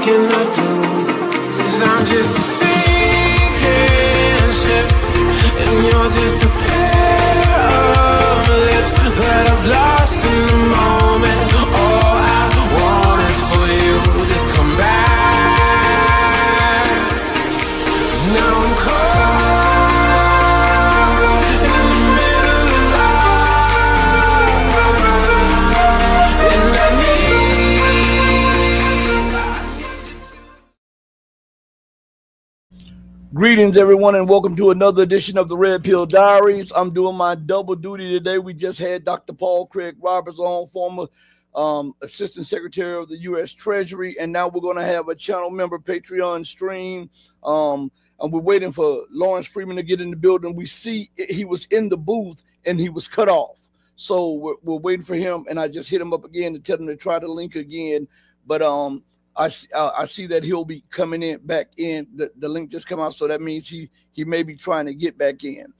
can I do? 'Cause I'm just a sinking ship, and you're just a pair of lips that I've lost in the moment. All I want is for you to come back. Now I'm caught in the middle of life, and I need. Greetings, everyone, and welcome to another edition of the Red Pill Diaries. I'm doing my double duty today. We just had Dr. Paul Craig Roberts on, former Assistant Secretary of the U.S. Treasury, and now we're going to have a channel member, Patreon stream. And we're waiting for Lawrence Freeman to get in the building. We see he was in the booth and he was cut off. So we're waiting for him, and I just hit him up again to tell him to try the link again. But I see that he'll be coming in back in. The link just come out, so that means he may be trying to get back in.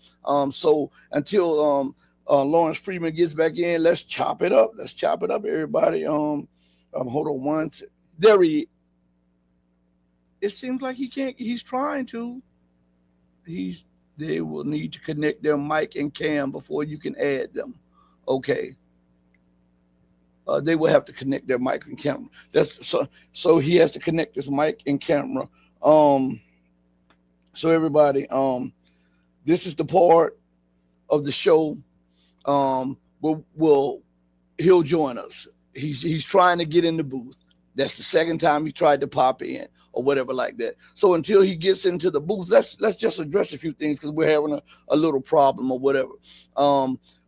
So until Lawrence Freeman gets back in, let's chop it up. Let's chop it up, everybody. Hold on one. There he. It seems like he can't. He's trying to. They will need to connect their mic and cam before you can add them. Okay. They will have to connect their mic and camera. So he has to connect his mic and camera. So everybody, this is the part of the show. He'll join us. He's trying to get in the booth. That's the second time he tried to pop in or whatever like that. So until he gets into the booth, let's just address a few things because we're having a little problem or whatever.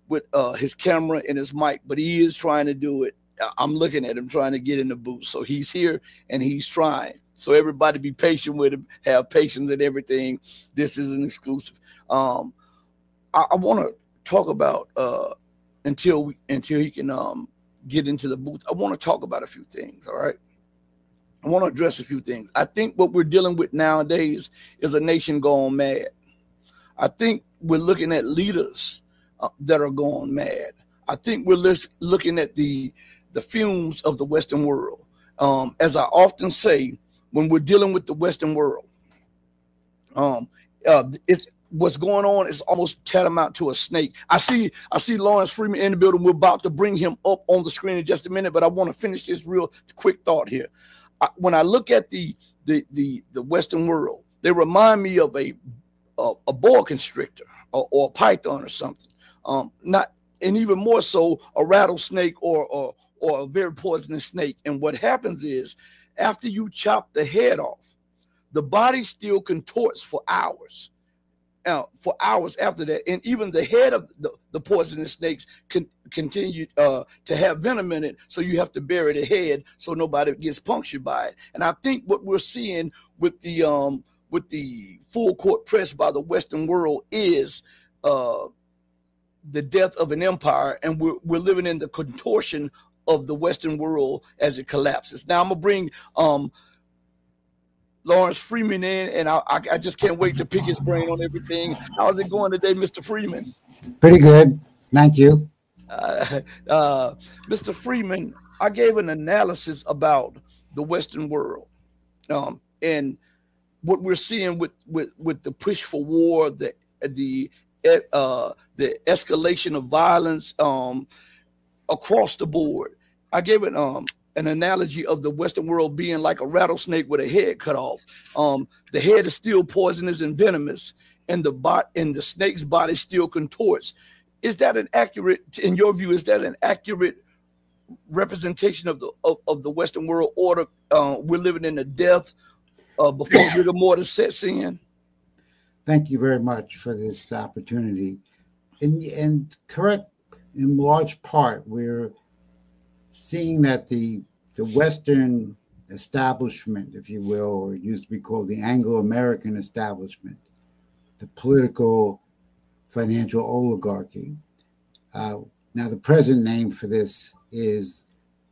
With his camera and his mic, but he is trying to do it. I'm looking at him trying to get in the booth. So he's here and he's trying. So everybody be patient with him, have patience and everything. This is an exclusive. I want to talk about until he can get into the booth. I want to talk about a few things. All right. I want to address a few things. I think what we're dealing with nowadays is a nation gone mad. I think we're looking at leaders that are going mad. I think we're looking at the fumes of the Western world. As I often say, when we're dealing with the Western world, it's what's going on is almost tantamount to a snake. I see Lawrence Freeman in the building. We're about to bring him up on the screen in just a minute, but I want to finish this real quick thought here. When I look at the Western world, they remind me of a boa constrictor or a python or something. Not, and even more so, a rattlesnake or a very poisonous snake. And what happens is, after you chop the head off, the body still contorts for hours. After that, and even the head of the poisonous snakes continue to have venom in it. So you have to bury the head so nobody gets punctured by it. And I think what we're seeing with the full court press by the Western world is the death of an empire, and we're living in the contortion of the Western world as it collapses. Now I'm gonna bring Lawrence Freeman in, and I just can't wait to pick his brain on everything. How's it going today, Mr. Freeman? Pretty good, thank you. Mr. Freeman, I gave an analysis about the Western world, and what we're seeing with the push for war, the escalation of violence across the board. I gave it an analogy of the Western world being like a rattlesnake with a head cut off. The head is still poisonous and venomous, and the snake's body still contorts. Is that an accurate, in your view, is that an accurate representation of the Western world order? We're living in the death before rigor mortis sets in. Thank you very much for this opportunity. And correct, in large part, we're seeing that the Western establishment, if you will, or it used to be called the Anglo-American establishment, the political financial oligarchy. Now, the present name for this is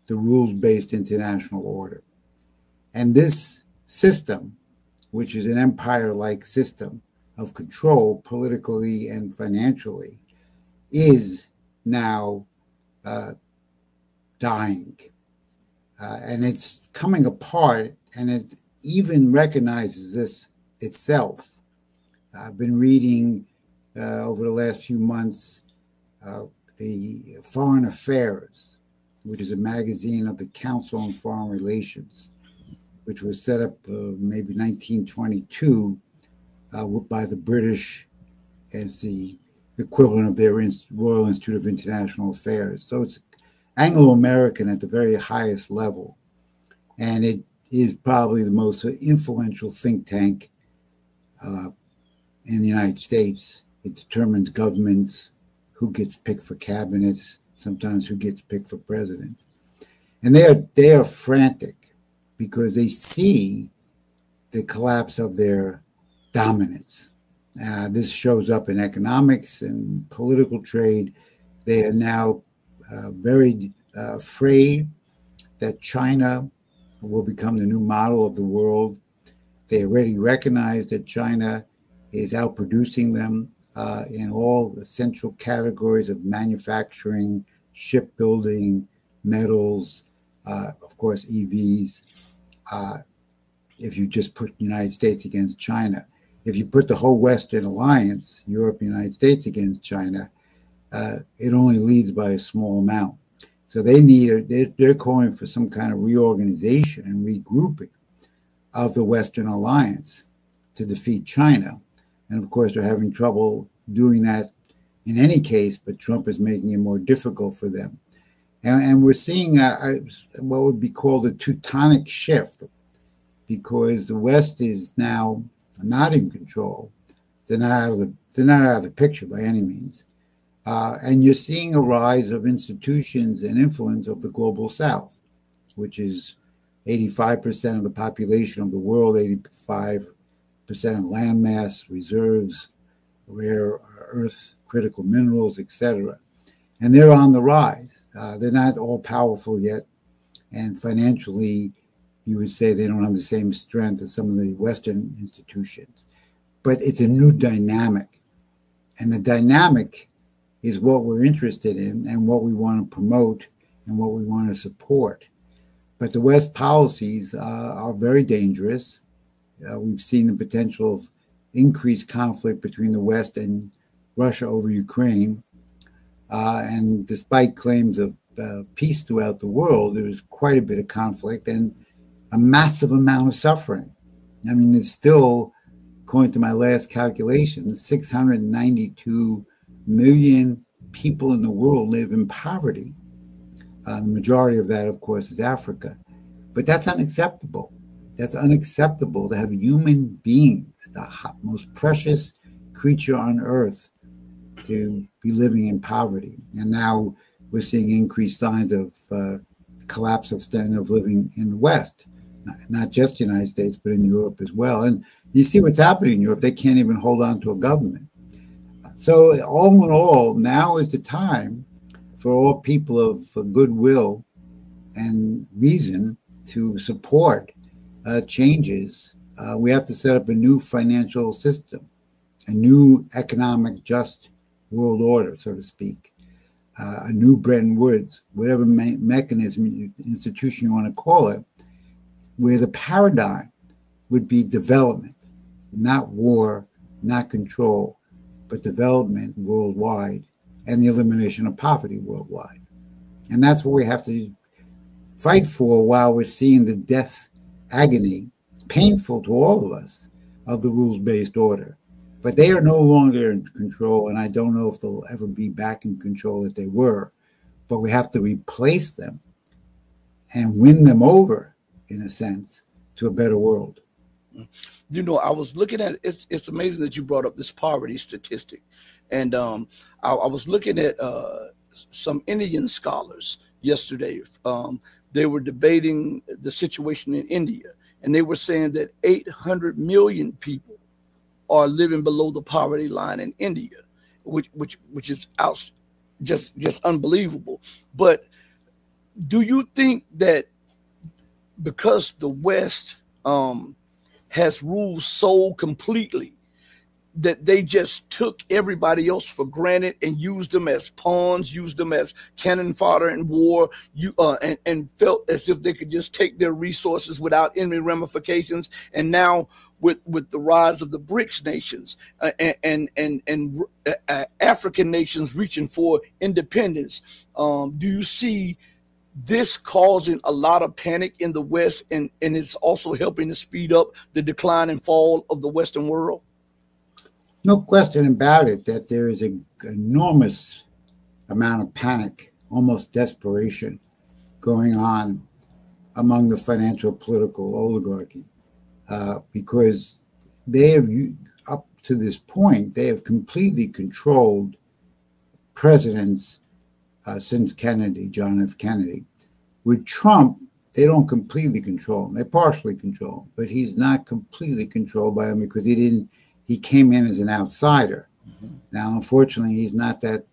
the rules-based international order. And this system, which is an empire-like system of control politically and financially, is now dying. And it's coming apart and it even recognizes this itself. I've been reading over the last few months the Foreign Affairs, which is a magazine of the Council on Foreign Relations, which was set up maybe 1922 by the British as the equivalent of their Royal Institute of International Affairs. So it's Anglo-American at the very highest level. And it is probably the most influential think tank in the United States. It determines governments, who gets picked for cabinets, sometimes who gets picked for presidents. And they are frantic because they see the collapse of their dominance. This shows up in economics and political trade. They are now very afraid that China will become the new model of the world. They already recognize that China is outproducing them in all essential categories of manufacturing, shipbuilding, metals, of course, EVs. If you just put the United States against China. If you put the whole Western alliance, Europe, United States against China, it only leads by a small amount. So they're calling for some kind of reorganization and regrouping of the Western alliance to defeat China. And of course, they're having trouble doing that in any case, but Trump is making it more difficult for them. And we're seeing what would be called a Teutonic shift, because the West is now not in control. They're not out of the picture by any means. And you're seeing a rise of institutions and influence of the global South, which is 85% of the population of the world, 85% of land mass, reserves, rare earth, critical minerals, etc. And they're on the rise. They're not all powerful yet. And financially, you would say they don't have the same strength as some of the Western institutions. But it's a new dynamic. And the dynamic is what we're interested in and what we want to promote and what we want to support. But the West policies are very dangerous. We've seen the potential of increased conflict between the West and Russia over Ukraine. And despite claims of peace throughout the world, there's quite a bit of conflict and a massive amount of suffering. I mean, there's still, according to my last calculations, 692 million people in the world live in poverty. The majority of that, of course, is Africa. But that's unacceptable. That's unacceptable to have human beings, the most precious creature on earth, to be living in poverty. And now we're seeing increased signs of collapse of standard of living in the West, not just the United States, but in Europe as well. And you see what's happening in Europe. They can't even hold on to a government. So all in all, now is the time for all people of goodwill and reason to support changes. We have to set up a new financial system, a new economic just world order, so to speak, a new Bretton Woods, whatever mechanism, institution you want to call it, where the paradigm would be development, not war, not control, but development worldwide and the elimination of poverty worldwide. And that's what we have to fight for while we're seeing the death agony, painful to all of us, of the rules-based order. But they are no longer in control, and I don't know if they'll ever be back in control that they were. But we have to replace them and win them over, in a sense, to a better world. You know, I was looking at it's amazing that you brought up this poverty statistic, and I was looking at some Indian scholars yesterday. They were debating the situation in India, and they were saying that 800 million people are living below the poverty line in India, which is just unbelievable. But do you think that because the West has ruled so completely, that they just took everybody else for granted and used them as pawns, used them as cannon fodder in war, and felt as if they could just take their resources without any ramifications. And now with the rise of the BRICS nations and African nations reaching for independence, do you see this causing a lot of panic in the West, and it's also helping to speed up the decline and fall of the Western world? No question about it that there is an enormous amount of panic, almost desperation, going on among the financial political oligarchy, because they have, up to this point, they have completely controlled presidents since Kennedy, John F. Kennedy. With Trump, they don't completely control him. They partially control him, but he's not completely controlled by him because he came in as an outsider. Mm-hmm. Now, unfortunately, he's not that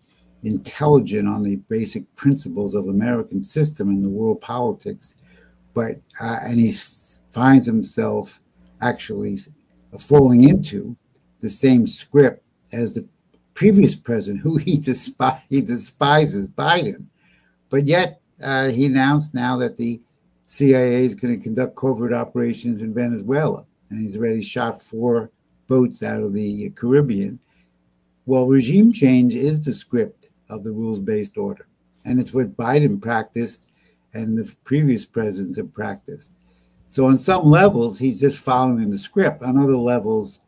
intelligent on the basic principles of American system and the world politics, but and he finds himself actually falling into the same script as the previous president, who he despises Biden. But yet he announced now that the CIA is going to conduct covert operations in Venezuela, and he's already shot 4 boats out of the Caribbean. Well, regime change is the script of the rules-based order, and it's what Biden practiced and the previous presidents have practiced. So on some levels, he's just following the script. On other levels,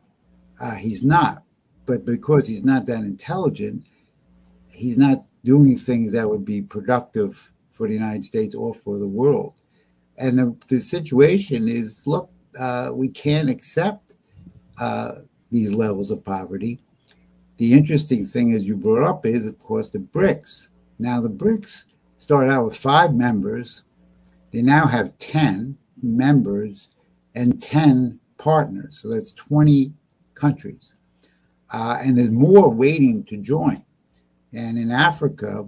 he's not. But because he's not that intelligent, he's not doing things that would be productive for the United States or for the world. And the situation is, look, we can't accept these levels of poverty. The interesting thing, as you brought up, is, of course, the BRICS. Now, the BRICS started out with 5 members. They now have 10 members and 10 partners. So that's 20 countries. And there's more waiting to join. And in Africa,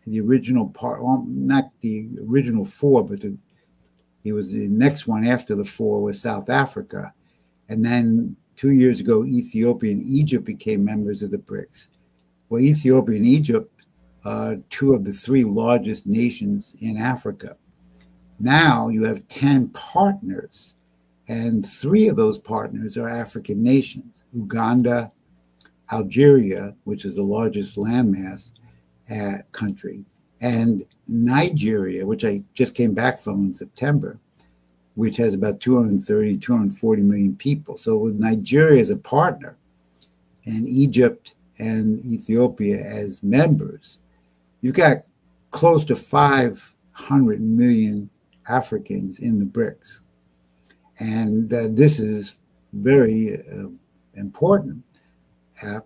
the original part, well, not the original 4, but he was the next one after the 4 was South Africa. And then 2 years ago, Ethiopia and Egypt became members of the BRICS. Well, Ethiopia and Egypt are 2 of the 3 largest nations in Africa. Now you have 10 partners, and 3 of those partners are African nations: Uganda, Algeria, which is the largest landmass country, and Nigeria, which I just came back from in September, which has about 230, 240 million people. So with Nigeria as a partner and Egypt and Ethiopia as members, you've got close to 500 million Africans in the BRICS. And this is very important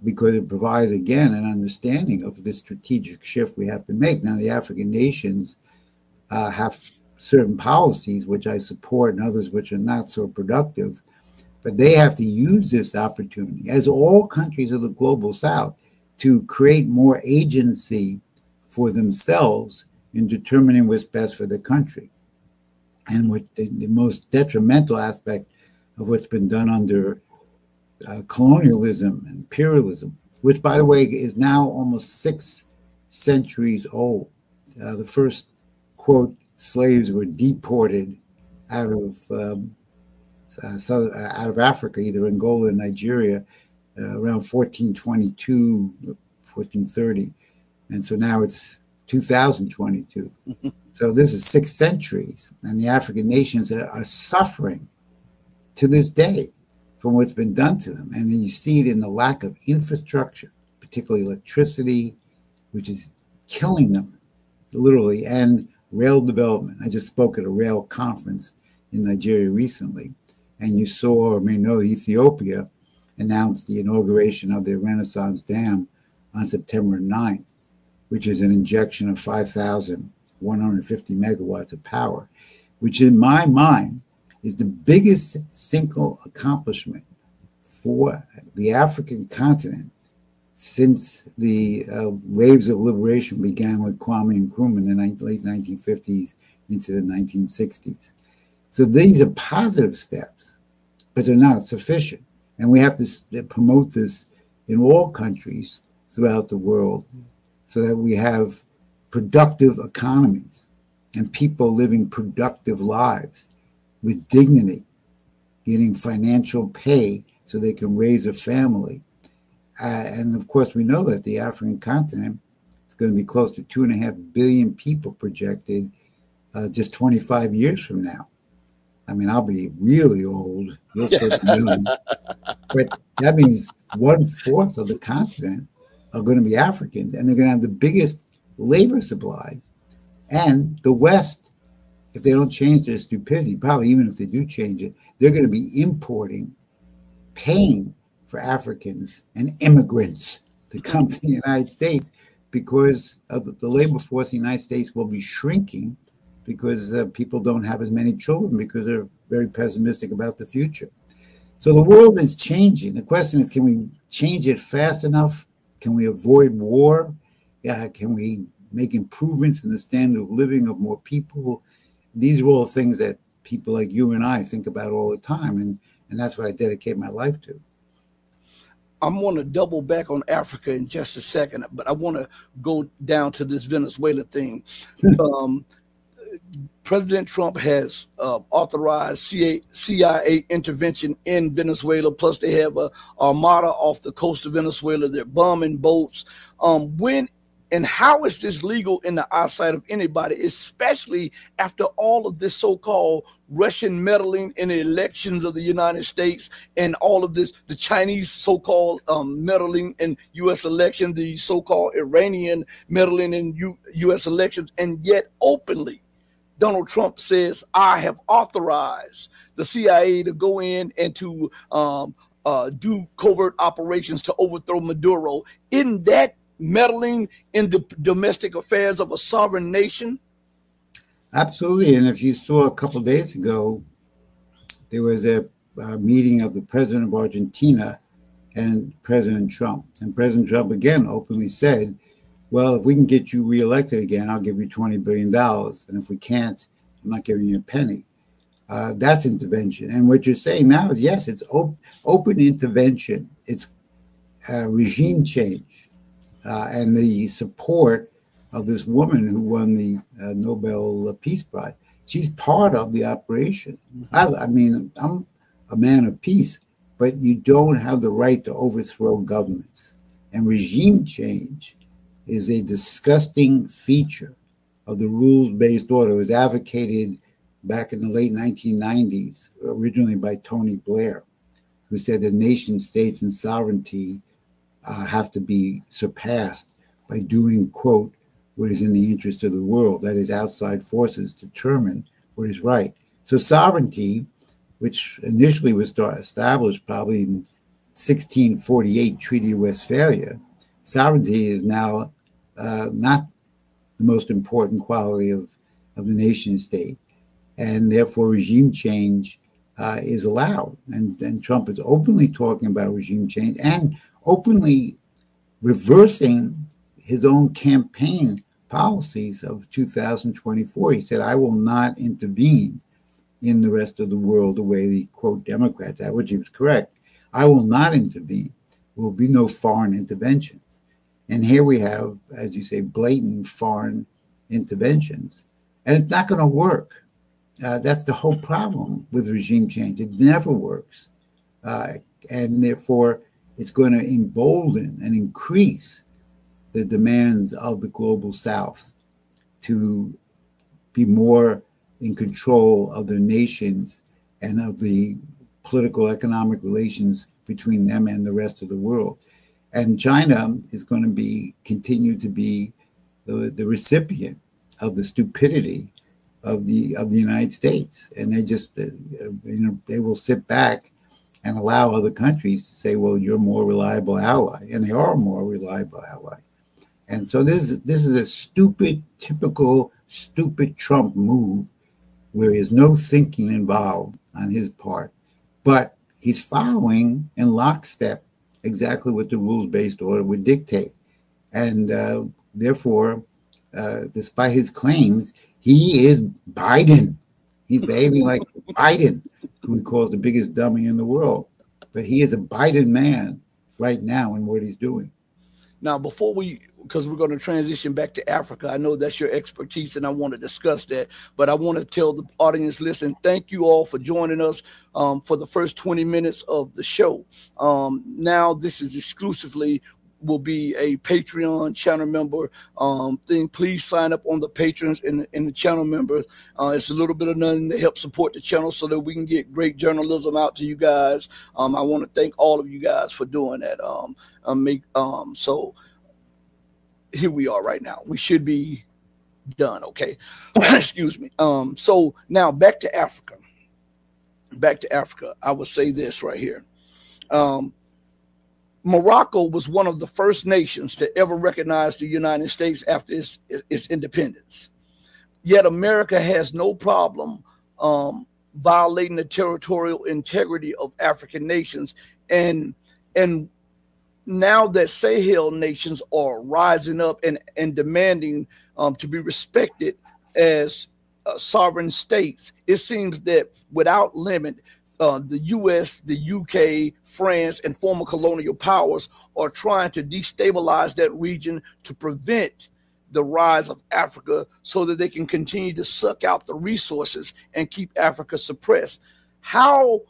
because it provides, again, an understanding of the strategic shift we have to make. Now, the African nations have certain policies which I support and others which are not so productive, but they have to use this opportunity, as all countries of the global south, to create more agency for themselves in determining what's best for the country. And with the most detrimental aspect of what's been done under colonialism and imperialism, which, by the way, is now almost 6 centuries old. The first, quote, slaves were deported out of Africa, either Angola or Nigeria, around 1422, 1430. And so now it's 2022. So this is 6 centuries, and the African nations are suffering to this day from what's been done to them. And then you see it in the lack of infrastructure, particularly electricity, which is killing them, literally, and rail development. I just spoke at a rail conference in Nigeria recently, and you saw, or may know, Ethiopia announced the inauguration of the Renaissance Dam on September 9th, which is an injection of 5,150 megawatts of power, which in my mind is the biggest single accomplishment for the African continent since the waves of liberation began with Kwame Nkrumah in the late 1950s into the 1960s. So these are positive steps, but they're not sufficient. And we have to promote this in all countries throughout the world so that we have productive economies and people living productive lives with dignity, getting financial pay so they can raise a family. And of course, we know that the African continent is going to be close to 2.5 billion people projected just 25 years from now. I mean, I'll be really old. You'll still be young. But that means 1/4 of the continent are going to be Africans, and they're going to have the biggest labor supply. And the West, if they don't change their stupidity, probably even if they do change it, they're going to be importing, paying for Africans and immigrants to come to the United States because of the labor force in the United States will be shrinking because people don't have as many children because they're very pessimistic about the future. So the world is changing. The question is, can we change it fast enough? Can we avoid war? Can we make improvements in the standard of living of more people? These are all things that people like you and I think about all the time, and that's what I dedicate my life to. I'm going to double back on Africa in just a second, but I want to go down to this Venezuela thing. President Trump has authorized CIA intervention in Venezuela. Plus, they have a armada off the coast of Venezuela. They're bombing boats. When and how is this legal in the eyesight of anybody, especially after all of this so-called Russian meddling in the elections of the United States and all of this, the Chinese so-called meddling in U.S. elections, the so-called Iranian meddling in U.S. elections, and yet openly Donald Trump says, I have authorized the CIA to go in and to do covert operations to overthrow Maduro. Isn't that meddling in the domestic affairs of a sovereign nation? Absolutely. And if you saw a couple of days ago, there was a meeting of the president of Argentina and President Trump. And President Trump again openly said, well, if we can get you reelected again, I'll give you $20 billion. And if we can't, I'm not giving you a penny. That's intervention. And what you're saying now is, yes, it's open intervention. It's regime change. And the support of this woman who won the Nobel Peace Prize. She's part of the operation. I mean, I'm a man of peace, but you don't have the right to overthrow governments. And regime change is a disgusting feature of the rules-based order. It was advocated back in the late 1990s, originally by Tony Blair, who said that nation states and sovereignty have to be surpassed by doing, quote, what is in the interest of the world. That is, outside forces determine what is right. So sovereignty, which initially was established probably in 1648 Treaty of Westphalia, sovereignty is now not the most important quality of the nation state. And therefore regime change is allowed. And Trump is openly talking about regime change and openly reversing his own campaign policies of 2024. He said, I will not intervene in the rest of the world the way the, quote, Democrats, at which he was correct. I will not intervene. There will be no foreign interventions. And here we have, as you say, blatant foreign interventions. And it's not going to work. That's the whole problem with regime change. It never works. And therefore, it's going to embolden and increase the demands of the global South to be more in control of their nations and of the political economic relations between them and the rest of the world. And China is going to continue to be the recipient of the stupidity of the United States, and they just they will sit back and allow other countries to say, well, you're a more reliable ally, and they are a more reliable ally. And so this is a stupid, typical stupid Trump move where there's no thinking involved on his part, but he's following in lockstep exactly what the rules-based order would dictate. And therefore, despite his claims, he is Biden. He's behaving like Biden, who he calls the biggest dummy in the world. but he is a Biden man right now in what he's doing. Now, because we're going to transition back to Africa, I know that's your expertise and I want to discuss that, but I want to tell the audience, listen, thank you all for joining us for the first 20 minutes of the show. Now this is exclusively will be a Patreon channel member thing. Please sign up on the patrons and the channel members. It's a little bit of nothing to help support the channel so that we can get great journalism out to you guys. I want to thank all of you guys for doing that. So here we are right now. We should be done. Okay. Excuse me. So now back to Africa. I will say this right here. Morocco was one of the first nations to ever recognize the United States after its independence. Yet America has no problem violating the territorial integrity of African nations. And now that Sahel nations are rising up and demanding to be respected as sovereign states, it seems that without limit, the U.S., the U.K., France, and former colonial powers are trying to destabilize that region to prevent the rise of Africa so that they can continue to suck out the resources and keep Africa suppressed. How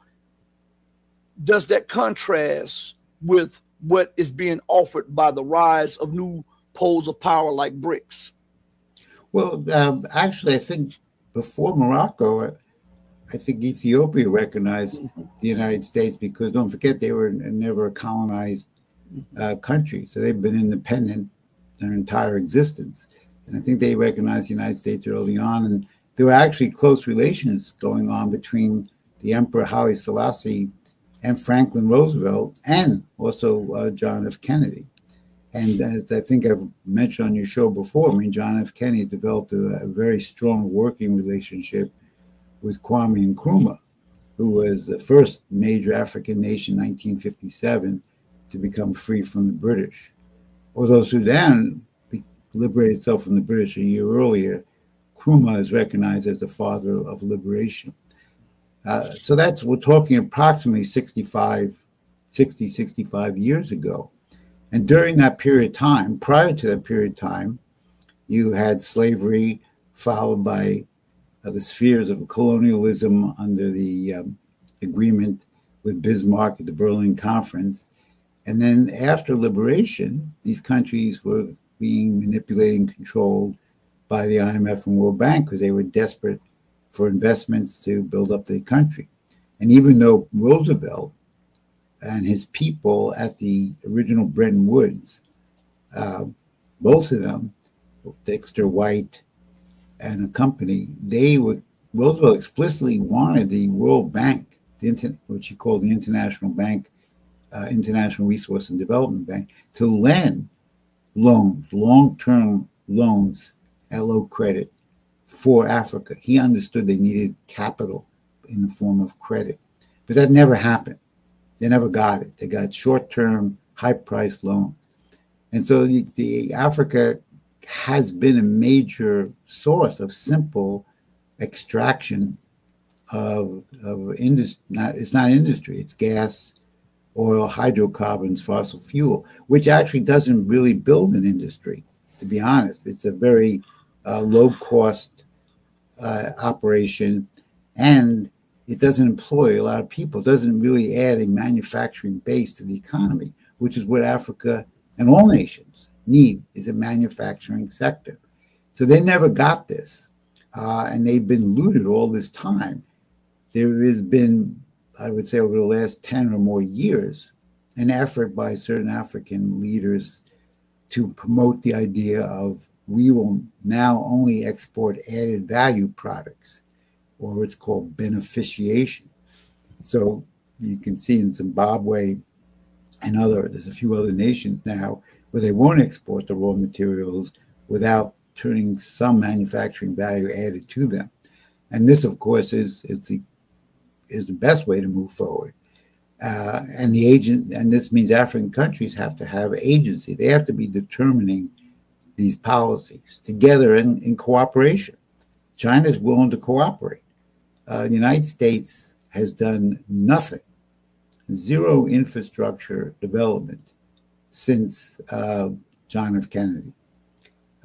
does that contrast with what is being offered by the rise of new poles of power like BRICS? Well, actually, I think before Morocco, I think Ethiopia recognized the United States because don't forget they were never a colonized country. So they've been independent their entire existence. And I think they recognized the United States early on. And there were actually close relations going on between the Emperor Haile Selassie and Franklin Roosevelt and also John F. Kennedy. And as I think I've mentioned on your show before, I mean, John F. Kennedy developed a very strong working relationship with Kwame Nkrumah, who was the first major African nation in 1957 to become free from the British. Although Sudan liberated itself from the British a year earlier, Nkrumah is recognized as the father of liberation. So we're talking approximately 65 years ago. And during that period of time, prior to that period of time, you had slavery followed by the spheres of colonialism under the agreement with Bismarck at the Berlin Conference. And then after liberation, these countries were being manipulated and controlled by the IMF and World Bank because they were desperate for investments to build up their country. And even though Roosevelt and his people at the original Bretton Woods, both of them, Dexter White and a company, Roosevelt explicitly wanted the World Bank, which he called the International Bank, International Resource and Development Bank, to lend loans, long-term loans at low credit for Africa. He understood they needed capital in the form of credit, but that never happened. They never got it. They got short-term, high-priced loans. And so the Africa has been a major source of simple extraction of industry. It's not industry, it's gas, oil, hydrocarbons, fossil fuel, which actually doesn't really build an industry, to be honest. It's a very low-cost operation, and it doesn't employ a lot of people. It doesn't really add a manufacturing base to the economy, which is what Africa and all nations need, is a manufacturing sector. So they never got this, and they've been looted all this time. There has been, I would say, over the last 10 or more years, an effort by certain African leaders to promote the idea of we will now only export added value products, or what's called beneficiation. So you can see in Zimbabwe and there's a few other nations now where they won't export the raw materials without turning some manufacturing value added to them. And this, of course, is the best way to move forward. And this means African countries have to have agency. They have to be determining these policies together in cooperation. China is willing to cooperate. The United States has done nothing zero infrastructure development since John F. Kennedy.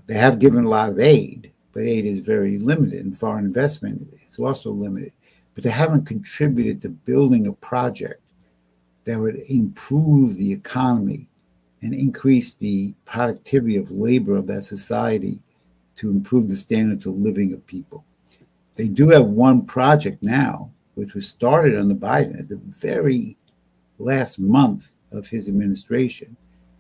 They have given a lot of aid, but aid is very limited, and foreign investment is also limited. But they haven't contributed to building a project that would improve the economy and increase the productivity of labor of that society to improve the standards of living of people. They do have one project now, which was started under Biden at the very last month of his administration,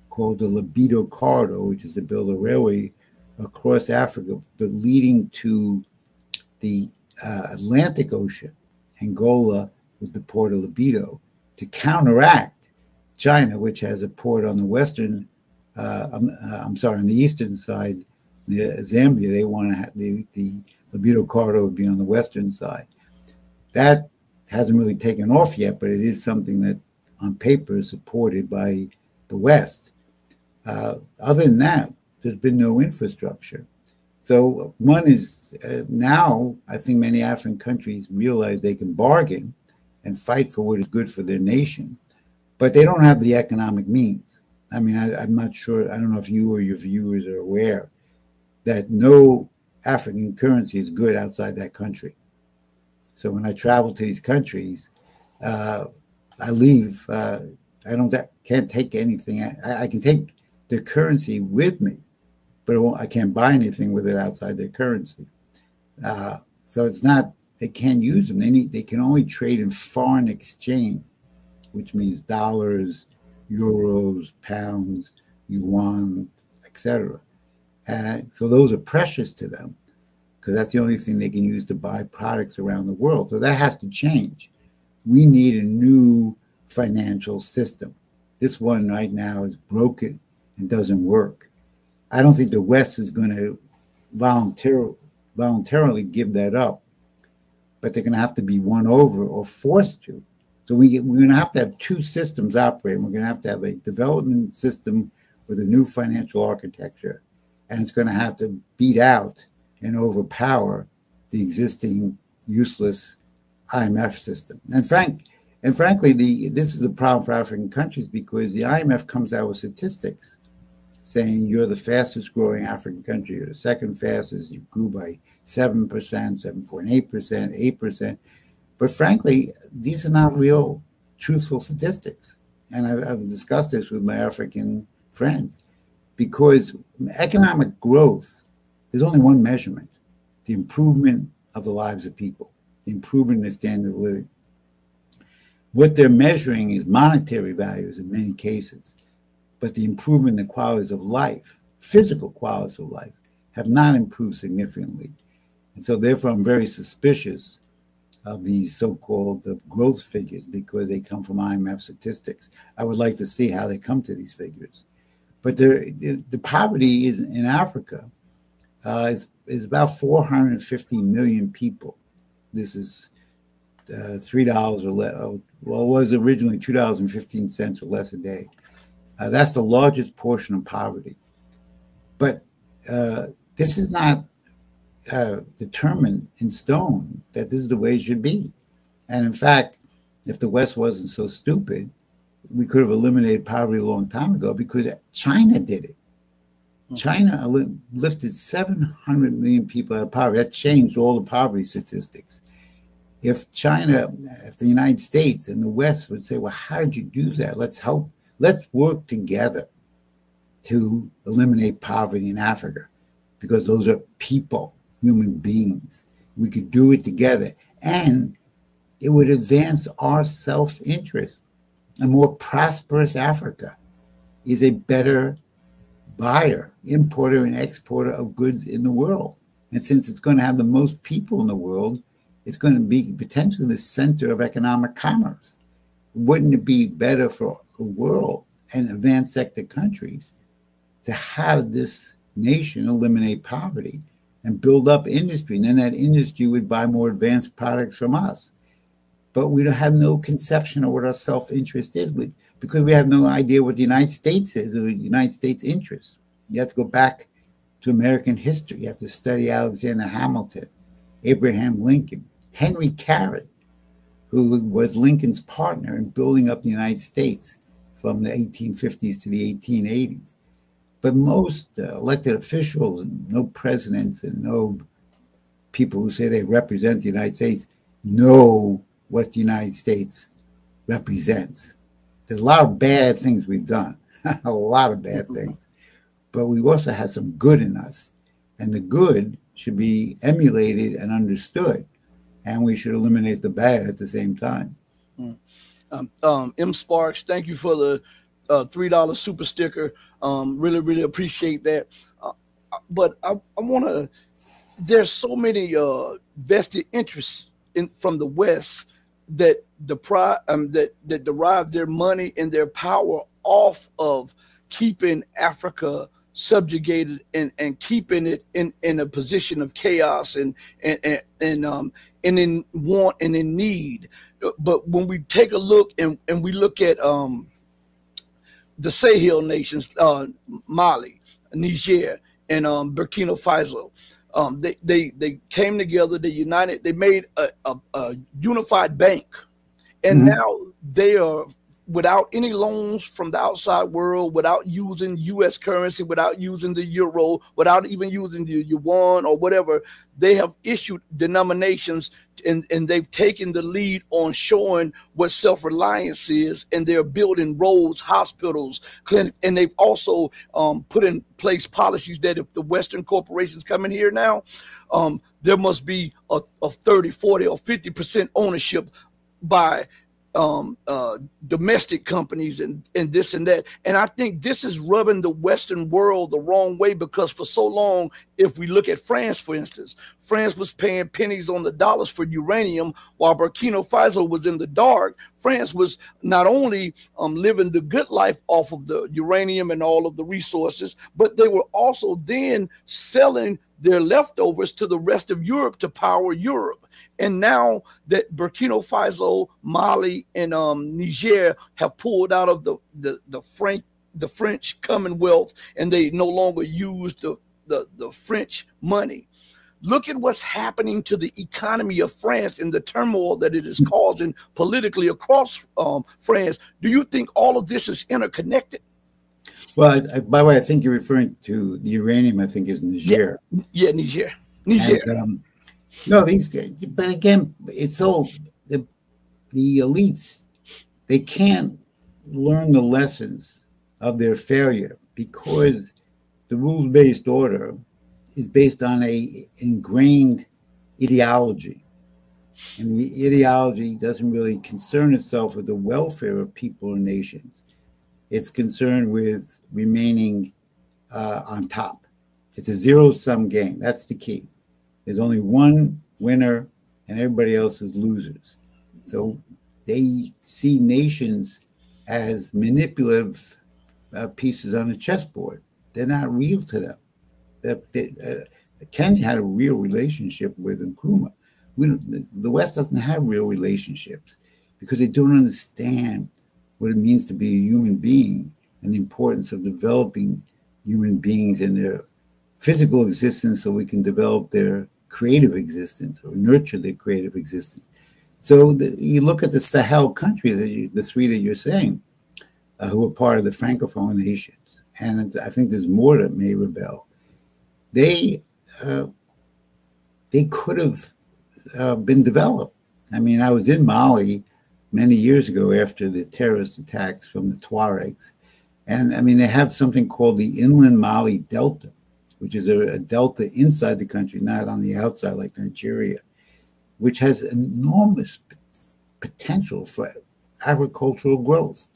called the Libido Corridor, which is to build a railway across Africa, but leading to the Atlantic Ocean, Angola with the port of Libido, to counteract China, which has a port on the western, on the eastern side, Zambia. They want to have the Libido Corridor would be on the western side. That hasn't really taken off yet, but it is something that on paper is supported by the West. Other than that, there's been no infrastructure. So one is now, I think many African countries realize they can bargain and fight for what is good for their nation, but they don't have the economic means. I mean, I'm not sure, I don't know if you or your viewers are aware that no African currency is good outside that country. So when I travel to these countries, I leave, can't take anything. I can take their currency with me, but I can't buy anything with it outside their currency. So it's not, they can't use them. They can only trade in foreign exchange, which means dollars, euros, pounds, yuan, etc. So those are precious to them because that's the only thing they can use to buy products around the world. So that has to change. We need a new financial system. This one right now is broken and doesn't work. I don't think the West is going to voluntarily give that up, but they're going to have to be won over or forced to. So we're going to have two systems operating. We're going to have a development system with a new financial architecture, and it's going to have to beat out and overpower the existing useless IMF system. And frankly, this is a problem for African countries because the IMF comes out with statistics saying you're the fastest growing African country, you're the second fastest, you grew by 7%, 7.8%, 8%. But frankly, these are not real, truthful statistics. And I've discussed this with my African friends because economic growth, there's only one measurement, the improvement of the lives of people, the improvement in the standard of living. What they're measuring is monetary values in many cases, but the improvement in the qualities of life, physical qualities of life, have not improved significantly. And so therefore I'm very suspicious of these so-called growth figures because they come from IMF statistics. I would like to see how they come to these figures. But the poverty is in Africa is about 450 million people. This is $3 or less. Well, it was originally $2.15 or less a day. That's the largest portion of poverty. But this is not determined in stone that this is the way it should be. And in fact, if the West wasn't so stupid, we could have eliminated poverty a long time ago because China did it. China lifted 700 million people out of poverty. That changed all the poverty statistics. If the United States and the West would say, well, how did you do that? Let's work together to eliminate poverty in Africa because those are people, human beings. We could do it together and it would advance our self-interest. A more prosperous Africa is a better buyer, importer, and exporter of goods in the world. And since it's going to have the most people in the world, it's going to be potentially the center of economic commerce. Wouldn't it be better for the world and advanced sector countries to have this nation eliminate poverty and build up industry? And then that industry would buy more advanced products from us. But we don't have no conception of what our self-interest is because we have no idea what the United States is or the United States' interests. You have to go back to American history. You have to study Alexander Hamilton, Abraham Lincoln, Henry Carey, who was Lincoln's partner in building up the United States from the 1850s to the 1880s. But most elected officials, no presidents and no people who say they represent the United States know what the United States represents. There's a lot of bad things we've done, a lot of bad things, but we also have some good in us, and the good should be emulated and understood, and we should eliminate the bad at the same time. M. Sparks, thank you for the $3 super sticker. Really, really appreciate that. But I want to, there's so many vested interests from the West that that derive their money and their power off of keeping Africa subjugated and keeping it in a position of chaos and in want and in need. But when we take a look and we look at the Sahel nations, Mali, Niger, and Burkina Faso, they came together, they united, they made a unified bank, and now they are without any loans from the outside world, without using U.S. currency, without using the euro, without even using the yuan or whatever. They have issued denominations, and they've taken the lead on showing what self-reliance is, and they're building roads, hospitals, clinics, and they've also put in place policies that if the Western corporations come in here now, there must be a 30, 40, or 50% ownership by domestic companies and this and that. And I think this is rubbing the Western world the wrong way, because for so long, if we look at France, for instance, France was paying pennies on the dollars for uranium, while Burkina Faso was in the dark. France was not only living the good life off of the uranium and all of the resources, but they were also then selling their leftovers to the rest of Europe to power Europe. And now that Burkina Faso, Mali, and Niger have pulled out of the French Commonwealth, and they no longer use the French money. Look at what's happening to the economy of France and the turmoil that it is causing politically across France. Do you think all of this is interconnected? Well, by the way, I think you're referring to the uranium, I think, is Niger. Yeah, Niger. And, no, these guys, but again, it's all the elites, they can't learn the lessons of their failure, because the rules-based order is based on a ingrained ideology. And the ideology doesn't really concern itself with the welfare of people or nations. It's concerned with remaining on top. It's a zero-sum game. That's the key. There's only one winner and everybody else is losers. So they see nations as manipulative pieces on a chessboard. They're not real to them. Kenya had a real relationship with Nkrumah. The West doesn't have real relationships because they don't understand what it means to be a human being and the importance of developing human beings in their physical existence so we can develop their creative existence or nurture their creative existence. So you look at the Sahel countries, the three that you're saying, who are part of the Francophone nations, and I think there's more that may rebel. They could have been developed. I mean, I was in Mali many years ago after the terrorist attacks from the Tuaregs. And I mean, they have something called the Inland Mali Delta, which is a delta inside the country, not on the outside like Nigeria, which has enormous potential for agricultural growth.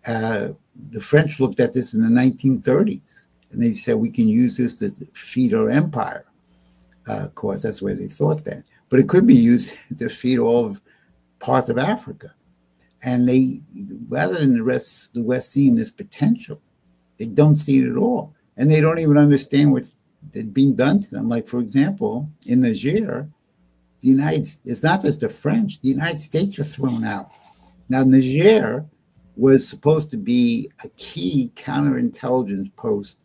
The French looked at this in the 1930s, and they said, we can use this to feed our empire. Of course, that's where they thought that. But it could be used to feed all of parts of Africa. And they, rather than the West seeing this potential, they don't see it at all. And they don't even understand what's being done to them. Like, for example, in Niger, it's not just the French, the United States was thrown out. Now, Niger was supposed to be a key counterintelligence post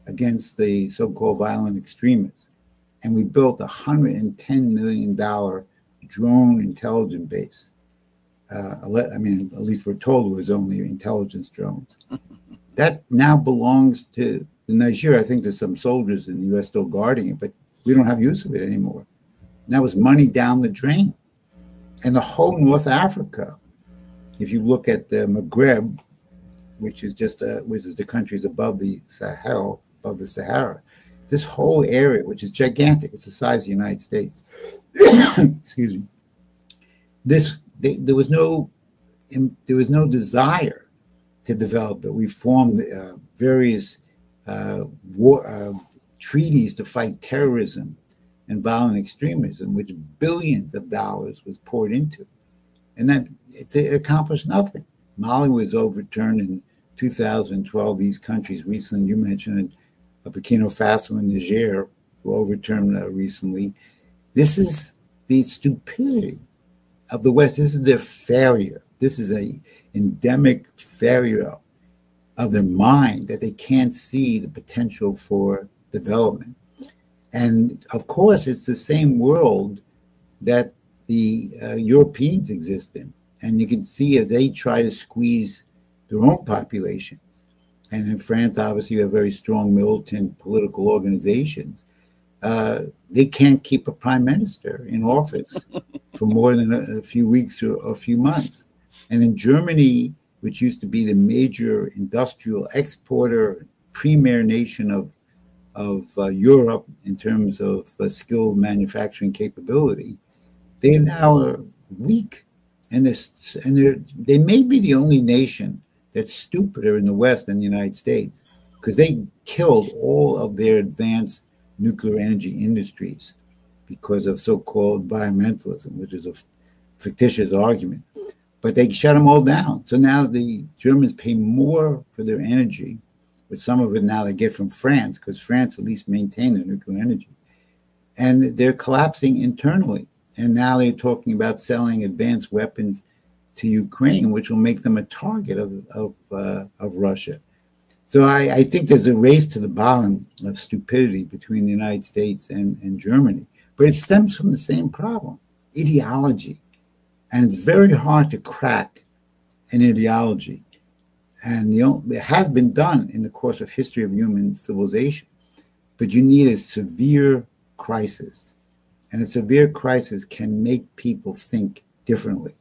against the so-called violent extremists. And we built a $110 million drone intelligence base I mean, at least we're told it was only intelligence drones. That now belongs to Nigeria. I think there's some soldiers in the U.S. still guarding it, but we don't have use of it anymore. And that was money down the drain. And the whole North Africa, if you look at the Maghreb, which is the countries above the Sahara, this whole area, which is gigantic, it's the size of the United States. Excuse me. There was no desire to develop it. We formed various treaties to fight terrorism and violent extremism, which billions of dollars was poured into, and that it accomplished nothing. Mali was overturned in 2012. These countries recently, you mentioned Burkina Faso and Niger, were overturned recently. This is the stupidity of the West. This is their failure. This is an endemic failure of their mind, that they can't see the potential for development. And of course, it's the same world that the Europeans exist in. And you can see as they try to squeeze their own populations. And in France, obviously, you have very strong militant political organizations. They can't keep a prime minister in office for more than a few weeks or a few months. And in Germany, which used to be the major industrial exporter, premier nation of Europe in terms of skilled manufacturing capability, they now are weak. And they may be the only nation that's stupider in the West than the United States, because they killed all of their advanced nuclear energy industries because of so-called environmentalism, which is a fictitious argument. But they shut them all down. So now the Germans pay more for their energy, but some of it now they get from France, because France at least maintained their nuclear energy. And they're collapsing internally. And now they're talking about selling advanced weapons to Ukraine, which will make them a target of Russia. So I think there's a race to the bottom of stupidity between the United States and Germany. But it stems from the same problem, ideology. And it's very hard to crack an ideology. And it has been done in the course of history of human civilization. But you need a severe crisis. And a severe crisis can make people think differently.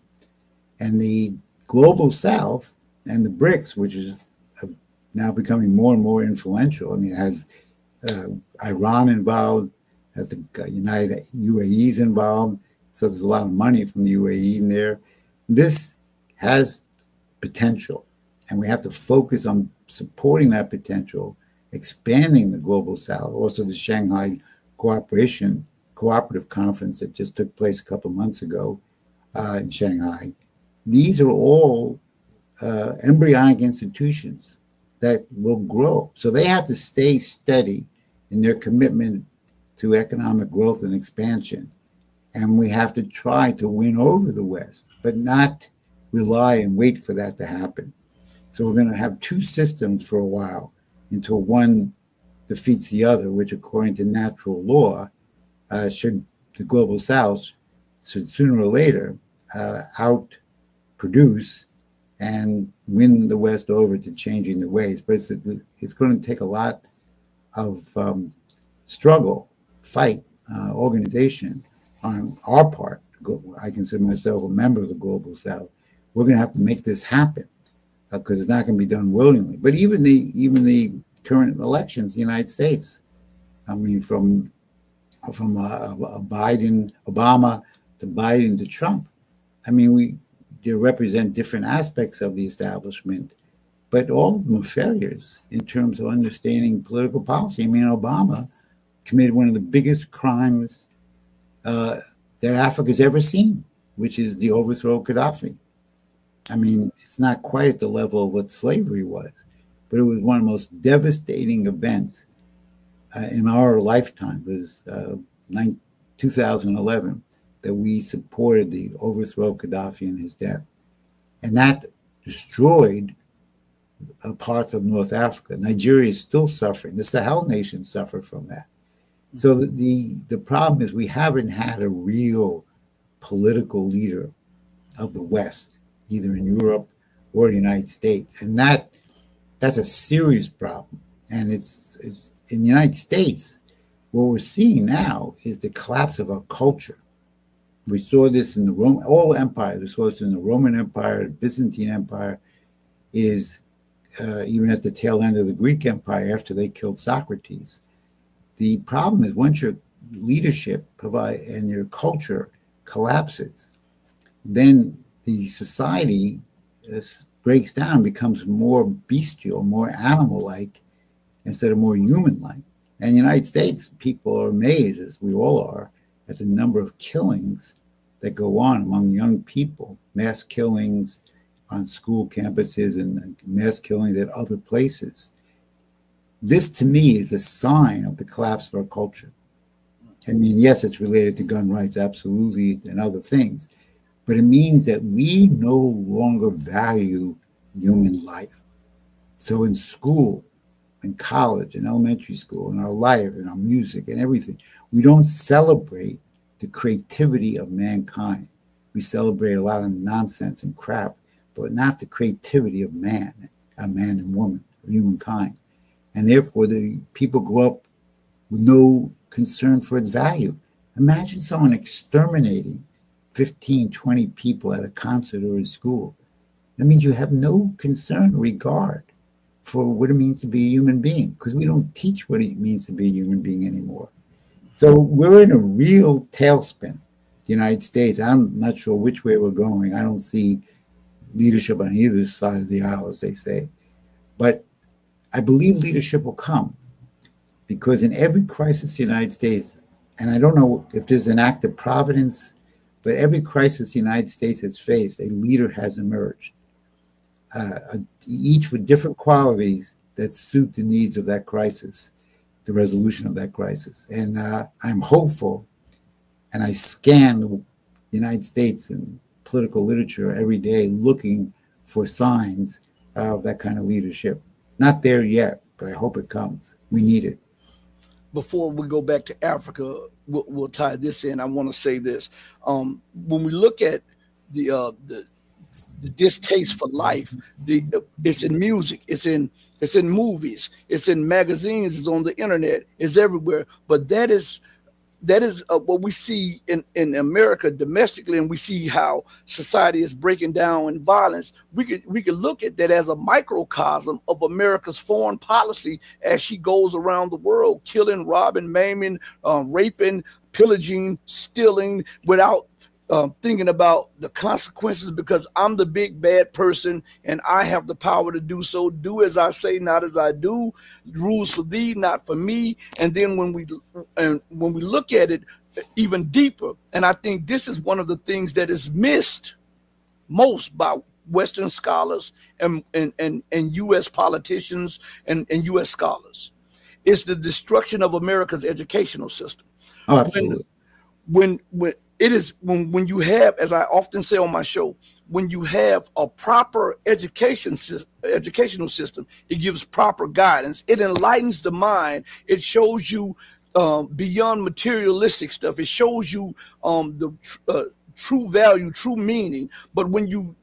And the global South and the BRICS, which is now becoming more and more influential. I mean, it has Iran involved, has the United UAEs involved. So there's a lot of money from the UAE in there. This has potential, and we have to focus on supporting that potential, expanding the global South. Also, the Shanghai Cooperative Conference that just took place a couple months ago in Shanghai. These are all embryonic institutions that will grow. So they have to stay steady in their commitment to economic growth and expansion. And we have to try to win over the West, but not rely and wait for that to happen. So we're going to have two systems for a while until one defeats the other, which according to natural law, should the global South should sooner or later outproduce and win the West over to changing the ways. But it's going to take a lot of struggle, fight, organization on our part. I consider myself a member of the global South. We're going to have to make this happen because it's not going to be done willingly. But even the current elections in the United States, I mean, from Obama to Biden to Trump, I mean, they represent different aspects of the establishment, but all of them are failures in terms of understanding political policy. I mean, Obama committed one of the biggest crimes that Africa's ever seen, which is the overthrow of Gaddafi. I mean, it's not quite at the level of what slavery was, but it was one of the most devastating events in our lifetime. It was 2011 that we supported the overthrow of Gaddafi and his death. And that destroyed parts of North Africa. Nigeria is still suffering. The Sahel nations suffer from that. So the problem is we haven't had a real political leader of the West either in Europe or the United States. And that's a serious problem. And it's in the United States, what we're seeing now is the collapse of our culture. We saw this in the all empires. We saw this in the Roman Empire, the Byzantine Empire, is even at the tail end of the Greek Empire after they killed Socrates. The problem is once your leadership and your culture collapses, then the society breaks down, becomes more bestial, more animal-like, instead of more human-like. And in the United States, people are amazed, as we all are, at the number of killings that go on among young people, mass killings on school campuses and mass killings at other places. This, to me, is a sign of the collapse of our culture. I mean, yes, it's related to gun rights, absolutely, and other things, but it means that we no longer value human life. So in school, in college, in elementary school, in our life, in our music, and everything, we don't celebrate the creativity of mankind. We celebrate a lot of nonsense and crap, but not the creativity of man, a man and woman, of humankind. And therefore, the people grow up with no concern for its value. Imagine someone exterminating 15, 20 people at a concert or a school. That means you have no concern or regard for what it means to be a human being, because we don't teach what it means to be a human being anymore. So we're in a real tailspin, the United States. I'm not sure which way we're going. I don't see leadership on either side of the aisle, as they say. But I believe leadership will come, because in every crisis in the United States, and I don't know if there's an act of providence, but every crisis the United States has faced, a leader has emerged, each with different qualities that suit the needs of that crisis, the resolution of that crisis. And I'm hopeful, and I scan the United States and political literature every day looking for signs of that kind of leadership. Not there yet, but I hope it comes. We need it. Before we go back to Africa, we'll tie this in. I want to say this: when we look at the distaste for life, it's in music, it's in movies, it's in magazines, it's on the internet, it's everywhere. But that is what we see in America domestically, and we see how society is breaking down in violence. We could look at that as a microcosm of America's foreign policy as she goes around the world, killing, robbing, maiming, raping, pillaging, stealing, without thinking about the consequences, because I'm the big bad person and I have the power to do so. Do as I say, not as I do. Rules for thee, not for me. And then when we look at it even deeper, and I think this is one of the things that is missed most by Western scholars and U.S. politicians and U.S. scholars, is the destruction of America's educational system. Oh, absolutely. When you have, as I often say on my show, when you have a proper educational system, it gives proper guidance. It enlightens the mind. It shows you beyond materialistic stuff. It shows you the true value, true meaning. But when you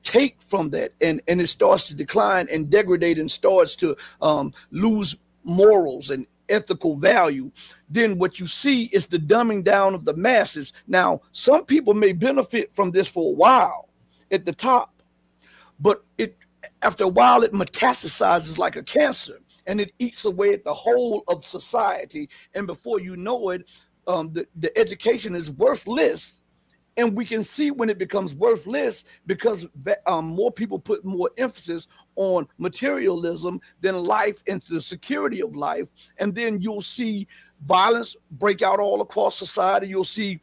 take from that and it starts to decline and degrade and starts to lose morals and ethical value, then what you see is the dumbing down of the masses. Now, some people may benefit from this for a while at the top, but after a while it metastasizes like a cancer, and it eats away at the whole of society. And before you know it, the education is worthless. And we can see when it becomes worthless because more people put more emphasis on materialism than life and the security of life. And then you'll see violence break out all across society. You'll see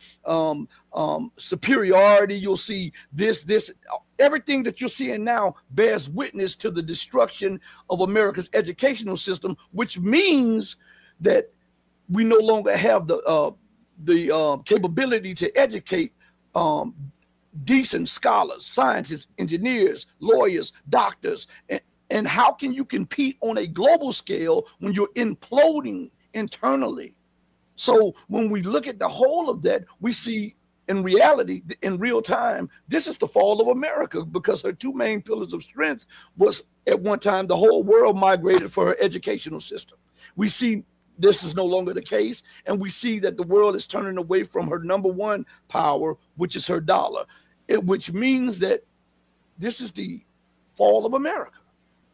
superiority. You'll see this. Everything that you're seeing now bears witness to the destruction of America's educational system, which means that we no longer have the capability to educate decent scholars, scientists, engineers, lawyers, doctors. And how can you compete on a global scale when you're imploding internally? So when we look at the whole of that, we see in reality, in real time, this is the fall of America, because her two main pillars of strength was, at one time, the whole world migrated for her educational system. We see this is no longer the case, and we see that the world is turning away from her number one power, which is her dollar, which means that this is the fall of America.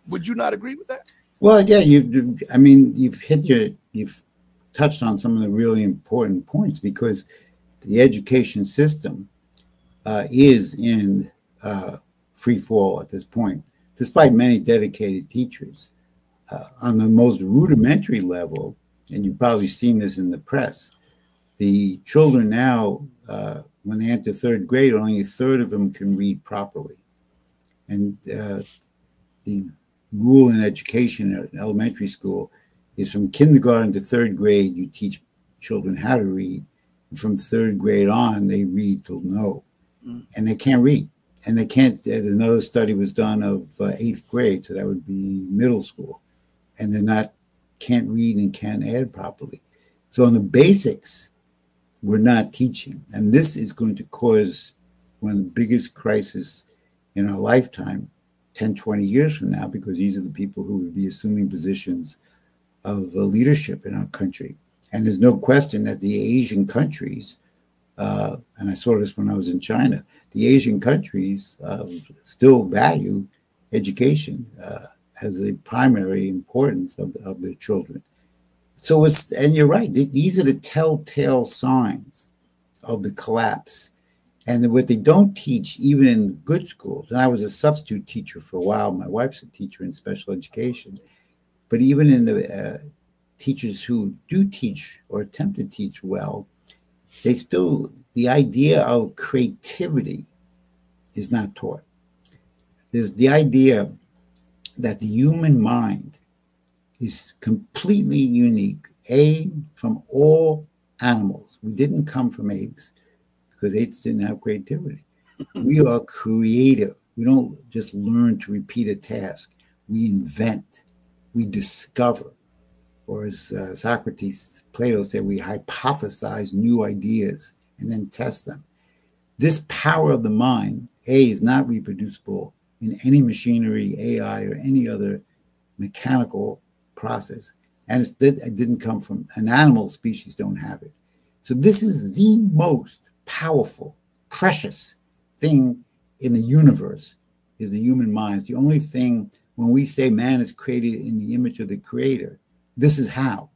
Would you not agree with that? Well, yeah, you've touched on some of the really important points, because the education system is in free fall at this point, despite many dedicated teachers. On the most rudimentary level, and you've probably seen this in the press, the children now, when they enter third grade, only a third of them can read properly. And the rule in education at elementary school is from kindergarten to third grade, you teach children how to read. And from third grade on, they read till no. And they can't read. And they can't, another study was done of 8th grade, so that would be middle school. And they're can't read and can't add properly. So on the basics, we're not teaching. And this is going to cause one of the biggest crises in our lifetime, 10, 20 years from now, because these are the people who would be assuming positions of leadership in our country. And there's no question that the Asian countries, and I saw this when I was in China, the Asian countries still value education as a primary importance of their children. So and you're right, these are the telltale signs of the collapse. And what they don't teach, even in good schools, and I was a substitute teacher for a while, my wife's a teacher in special education, but even in the teachers who do teach or attempt to teach well, they still, the idea of creativity is not taught. There's the idea that the human mind is completely unique, from all animals. We didn't come from apes, because apes didn't have creativity. We are creative. We don't just learn to repeat a task. We invent, we discover, or as Socrates, Plato said, we hypothesize new ideas and then test them. This power of the mind, is not reproducible in any machinery, AI, or any other mechanical process. And it didn't come from an animal species, don't have it. So this is the most powerful, precious thing in the universe, is the human mind. It's the only thing, when we say man is created in the image of the creator, this is how,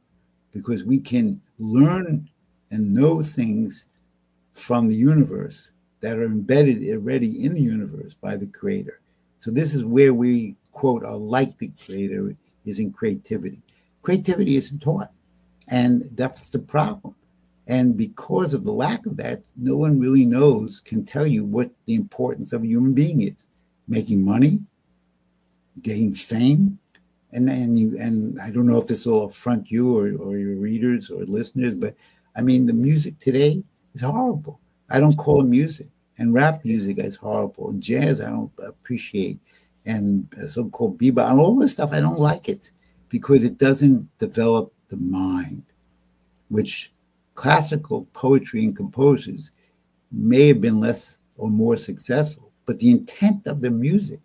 because we can learn and know things from the universe that are embedded already in the universe by the creator. So this is where we, quote, are like the creator, is in creativity. Creativity isn't taught, and that's the problem. And because of the lack of that, no one really can tell you what the importance of a human being is. Making money, getting fame, and I don't know if this will affront you or your readers or listeners, but I mean, the music today is horrible. I don't call it music. And rap music is horrible. And jazz, I don't appreciate. And so-called bebop, and all this stuff, I don't like it, because it doesn't develop the mind, which classical poetry and composers may have been less or more successful, but the intent of the music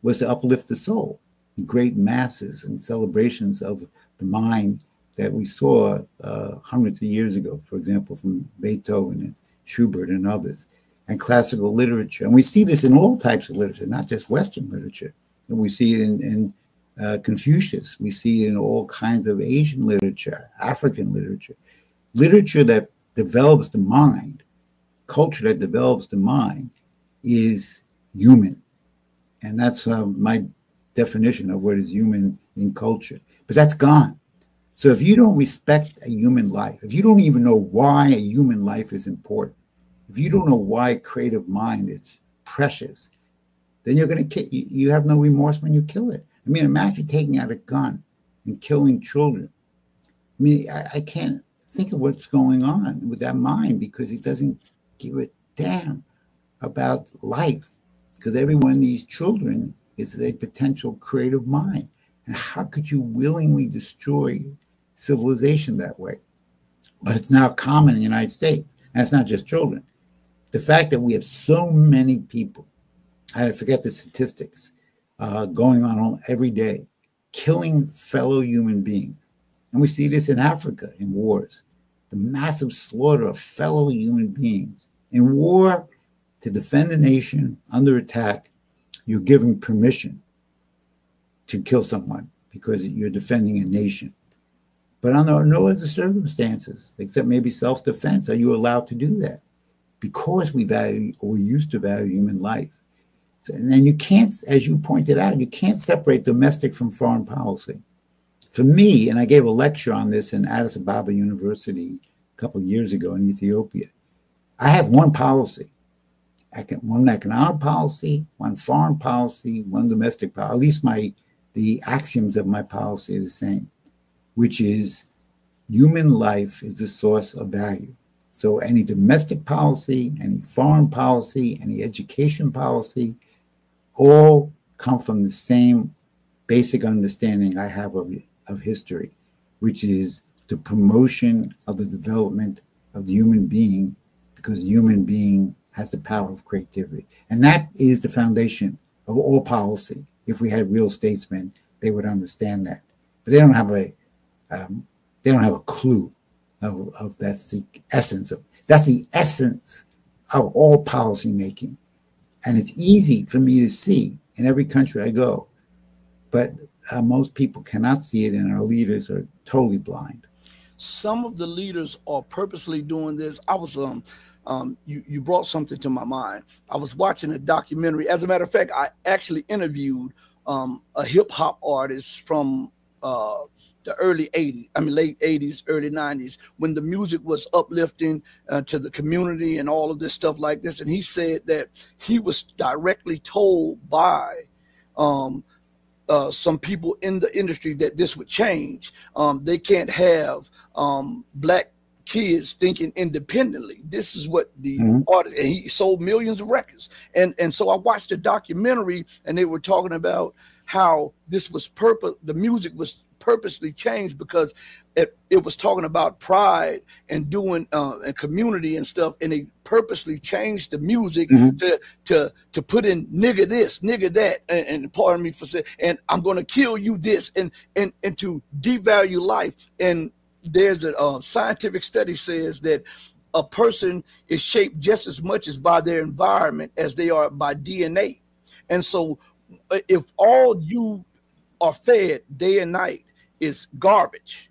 was to uplift the soul. Great masses and celebrations of the mind that we saw hundreds of years ago, for example, from Beethoven and Schubert and others, and classical literature. And we see this in all types of literature, not just Western literature. And we see it in Confucius. We see it in all kinds of Asian literature, African literature. Literature that develops the mind, culture that develops the mind, is human. And that's my definition of what is human in culture. But that's gone. So if you don't respect a human life, if you don't even know why a human life is important, if you don't know why a creative mind is precious, then you're going to you have no remorse when you kill it. I mean, imagine taking out a gun and killing children. I mean, I can't think of what's going on with that mind, because it doesn't give a damn about life, because every one of these children is a potential creative mind. And how could you willingly destroy civilization that way? But it's now common in the United States, and it's not just children. the fact that we have so many people, I forget the statistics, going on every day, killing fellow human beings. And we see this in Africa in wars, the massive slaughter of fellow human beings. In war, to defend a nation under attack, you're given permission to kill someone because you're defending a nation. But under no other circumstances, except maybe self-defense, are you allowed to do that, because we value, or we used to value, human life. So, and then you can't, as you pointed out, you can't separate domestic from foreign policy. For me, and I gave a lecture on this in Addis Ababa University a couple of years ago in Ethiopia, I have one policy. One economic policy, one foreign policy, one domestic policy. At least the axioms of my policy are the same, which is human life is the source of value. So any domestic policy, any foreign policy, any education policy, all come from the same basic understanding I have of history, which is the promotion of the development of the human being, because the human being has the power of creativity. And that is the foundation of all policy. If we had real statesmen, they would understand that. But they don't have a clue of that's the essence of all policy making. And it's easy for me to see in every country I go, but most people cannot see it, and our leaders are totally blind. Some of the leaders are purposely doing this. I was you brought something to my mind. I was watching a documentary. As a matter of fact, I actually interviewed a hip hop artist from the early 80s, late 80s, early 90s, when the music was uplifting to the community and all of this stuff like this. And he said that he was directly told by some people in the industry that this would change. They can't have black kids thinking independently. This is what the artist, and he sold millions of records. And so I watched a documentary, and they were talking about how this was the music was purposely changed because it was talking about pride and doing and community and stuff, and they purposely changed the music to put in nigga this, nigga that, and pardon me for saying, and I'm going to kill you this, and to devalue life. And there's a scientific study says that a person is shaped just as much as by their environment as they are by DNA. And so if all you are fed day and night is garbage,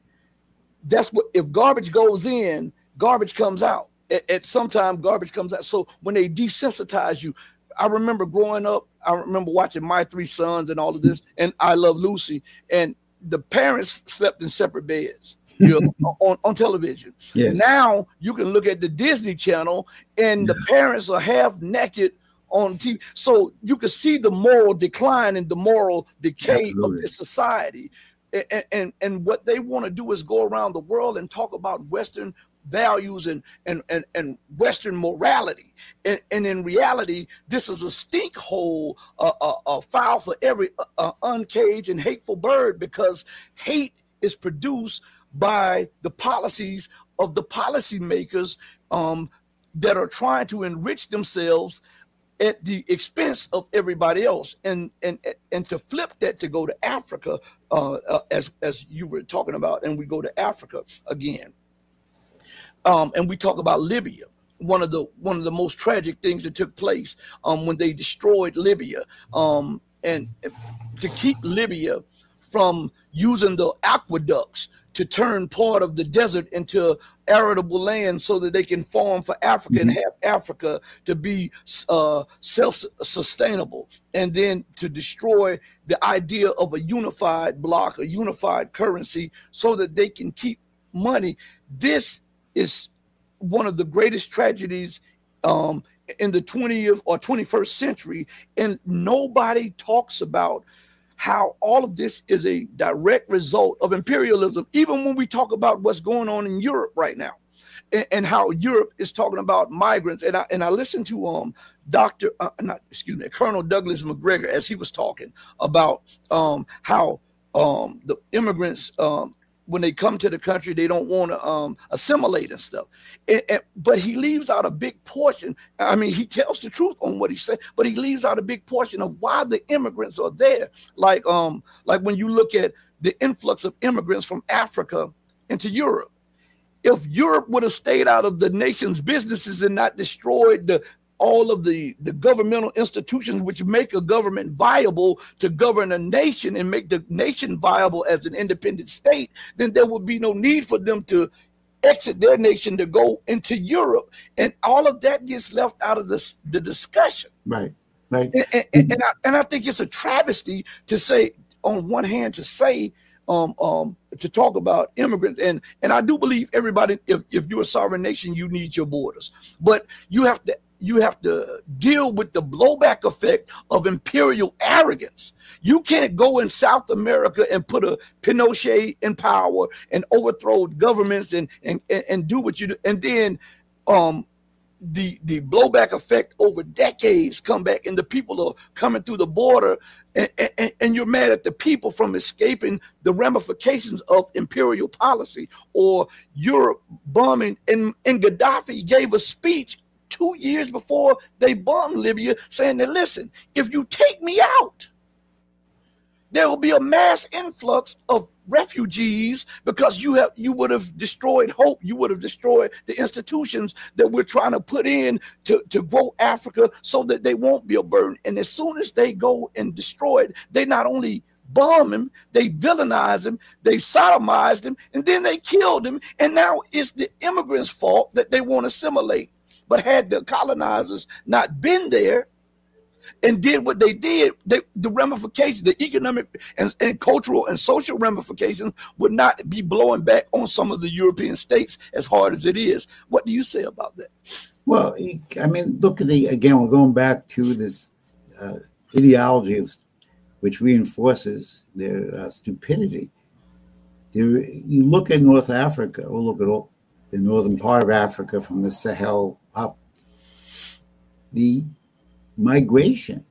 that's what, if garbage goes in, garbage comes out. At some time, garbage comes out. So when they desensitize you, I remember growing up, I remember watching My Three Sons and all of this, and I Love Lucy, and the parents slept in separate beds, you know, on television. Yes. Now you can look at the Disney Channel and the parents are half naked on TV. So you can see the moral decline and the moral decay of this society. And what they want to do is go around the world and talk about Western values and Western morality. And in reality, this is a stink hole, a file for every uncaged and hateful bird, because hate is produced by the policies of the policymakers that are trying to enrich themselves at the expense of everybody else. And to flip that, to go to Africa, as you were talking about, and we go to Africa again. And we talk about Libya, one of the most tragic things that took place when they destroyed Libya, and to keep Libya from using the aqueducts to turn part of the desert into arable land so that they can farm for Africa and have Africa to be self-sustainable, and then to destroy the idea of a unified block, a unified currency, so that they can keep money. This is one of the greatest tragedies in the 20th or 21st century, and nobody talks about how all of this is a direct result of imperialism. Even when we talk about what's going on in Europe right now, and how Europe is talking about migrants, and I listened to Colonel Douglas McGregor as he was talking about how the immigrants when they come to the country, they don't want to assimilate and stuff. But he leaves out a big portion. I mean, he tells the truth on what he said, but he leaves out a big portion of why the immigrants are there. Like when you look at the influx of immigrants from Africa into Europe. If Europe would have stayed out of the nation's businesses and not destroyed all of the governmental institutions which make a government viable to govern a nation and make the nation viable as an independent state, then there would be no need for them to exit their nation to go into Europe. And all of that gets left out of the discussion. Right, right. And I think it's a travesty to say, on one hand, to say, to talk about immigrants, and I do believe everybody, if you're a sovereign nation, you need your borders, but you have to deal with the blowback effect of imperial arrogance. You can't go in South America and put a Pinochet in power and overthrow governments and do what you do, and then the blowback effect over decades come back, and the people are coming through the border, and you're mad at the people from escaping the ramifications of imperial policy or Europe bombing. And Gaddafi gave a speech 2 years before they bombed Libya saying that, listen, if you take me out, there will be a mass influx of refugees because you would have destroyed hope. You would have destroyed the institutions that we're trying to put in to grow Africa so that they won't be a burden. And as soon as they go and destroy it, they not only bomb him, they villainize him, they sodomized him, and then they killed him. And now it's the immigrants' fault that they want to assimilate. But had the colonizers not been there and did what they did, the ramifications, the economic and cultural and social ramifications would not be blowing back on some of the European states as hard as it is. What do you say about that? Well, I mean, look at again, we're going back to this ideology which reinforces their stupidity. You look at North Africa, or look at the northern part of Africa from the Sahel up, the migration.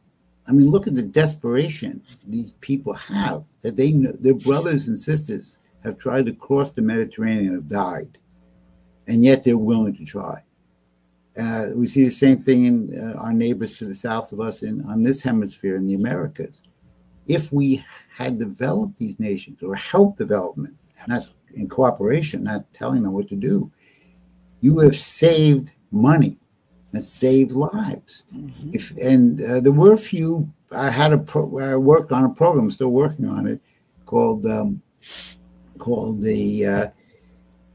I mean, look at the desperation these people have, that they know their brothers and sisters have tried to cross the Mediterranean and have died, and yet they're willing to try. We see the same thing in our neighbors to the south of us on this hemisphere in the Americas. If we had developed these nations or helped development, not in cooperation, not telling them what to do, you have saved money and saved lives. Mm-hmm. There were a few. I worked on a program, still working on it, called the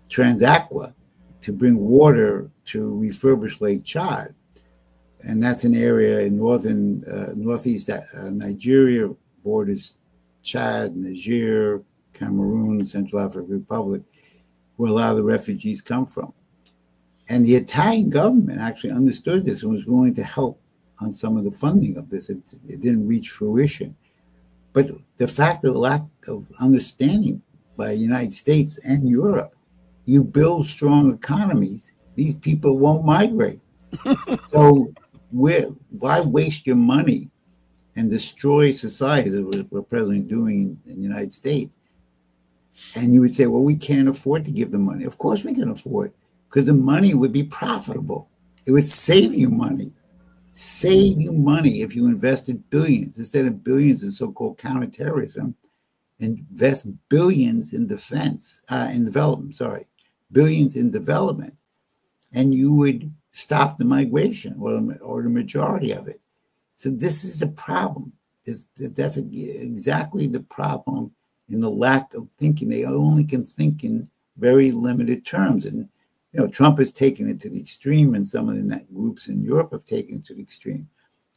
Transaqua, to bring water to refurbish Lake Chad, and that's an area in northeast Nigeria, borders Chad, Niger, Cameroon, Central African Republic, where a lot of the refugees come from. And the Italian government actually understood this and was willing to help on some of the funding of this. It didn't reach fruition. But the fact of the lack of understanding by the United States and Europe, you build strong economies, these people won't migrate. So why waste your money and destroy society that we're presently doing in the United States? And you would say, well, we can't afford to give them money. Of course we can afford, because the money would be profitable. It would save you money. Save you money if you invested billions instead of billions in so-called counterterrorism. Invest billions in defense, in development, billions in development, and you would stop the migration or the majority of it. So this is the problem. That's exactly the problem in the lack of thinking. They only can think in very limited terms. And Trump has taken it to the extreme, and some of the groups in Europe have taken it to the extreme.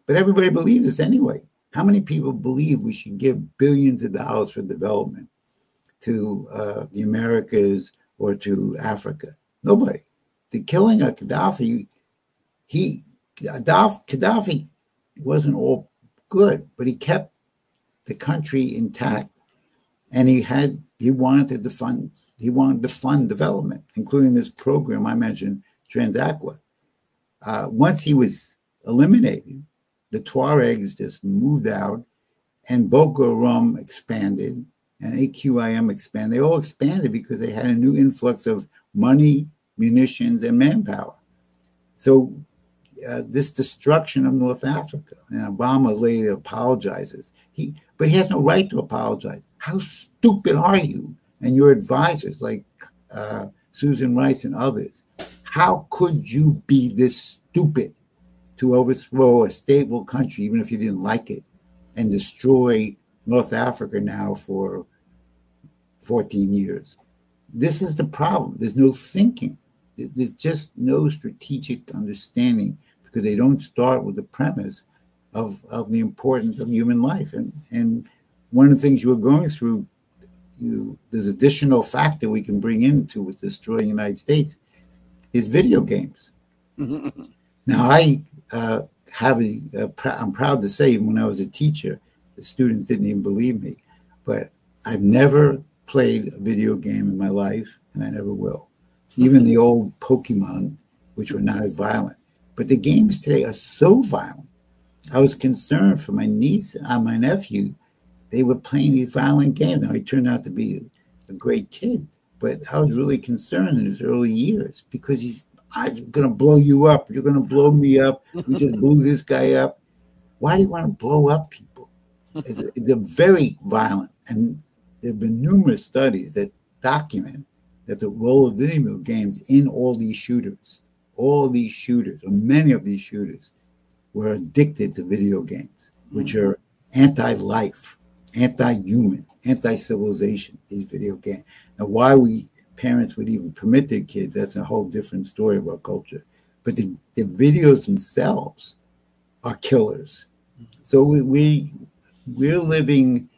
But everybody believes this anyway. How many people believe we should give billions of dollars for development to the Americas or to Africa? Nobody. The killing of Gaddafi, Gaddafi wasn't all good, but he kept the country intact, and he wanted to fund development, including this program I mentioned, Transaqua. Once he was eliminated, the Tuaregs just moved out, and Boko Haram expanded, and AQIM expanded. They all expanded because they had a new influx of money, munitions, and manpower. So this destruction of North Africa, and Obama later apologizes. But he has no right to apologize. How stupid are you and your advisors like Susan Rice and others? How could you be this stupid to overthrow a stable country, even if you didn't like it, and destroy North Africa now for 14 years? This is the problem. There's no thinking. There's just no strategic understanding, because they don't start with the premise of the importance of human life. And one of the things you were going through, there's additional factor we can bring into with destroying the United States is video games. Now, I I'm proud to say, when I was a teacher, the students didn't even believe me, but I've never played a video game in my life, and I never will. Even the old Pokemon, which were not as violent. But the games today are so violent. I was concerned for my niece and my nephew. They were playing these violent games. Now, he turned out to be a great kid, but I was really concerned in his early years, because I'm going to blow you up. You're going to blow me up. We just blew this guy up. Why do you want to blow up people? It's a very violent. And there have been numerous studies that document that the role of video games in all these shooters, or many of these shooters, were addicted to video games, which are anti-life, anti-human, anti-civilization, these video games. Now, why parents would even permit their kids, that's a whole different story of our culture. But the videos themselves are killers. So we're living,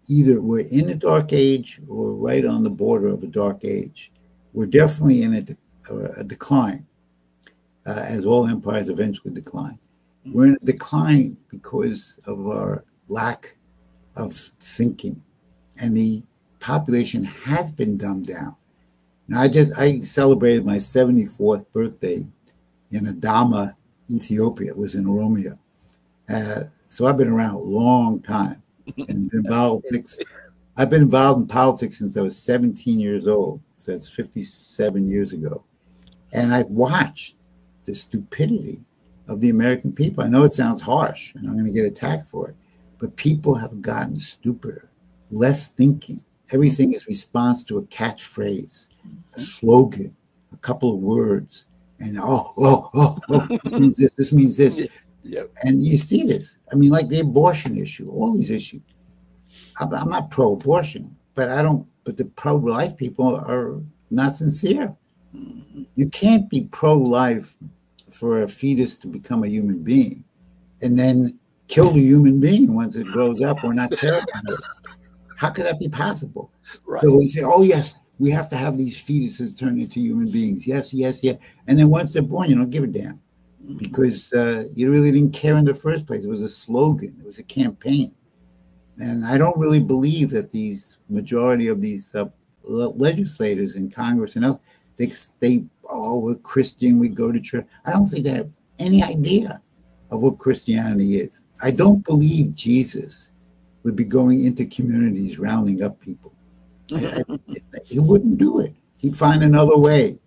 either we're in a dark age or right on the border of a dark age. We're definitely in a decline, as all empires eventually decline. We're in a decline because of our lack of thinking, and the population has been dumbed down. Now, I celebrated my 74th birthday in Adama, Ethiopia. It was in Oromia. So I've been around a long time and been politics. I've been involved in politics since I was 17 years old. So that's 57 years ago. And I've watched the stupidity of the American people. I know it sounds harsh, and I'm going to get attacked for it, but people have gotten stupider, less thinking. Everything is response to a catchphrase, a slogan, a couple of words, and this means this, this means this. Yep. And you see this. I mean, like the abortion issue, all these issues. I'm not pro-abortion, but the pro-life people are not sincere. You can't be pro-life for a fetus to become a human being and then kill the human being once it grows up or not care about it. How could that be possible? Right. So we say, oh, yes, we have to have these fetuses turn into human beings. Yes, yes, yes. And then once they're born, you don't give a damn, because you really didn't care in the first place. It was a slogan. It was a campaign. And I don't really believe that these majority of these legislators in Congress and they we're Christian, we go to church. I don't think they have any idea of what Christianity is. I don't believe Jesus would be going into communities rounding up people. He wouldn't do it. He'd find another way.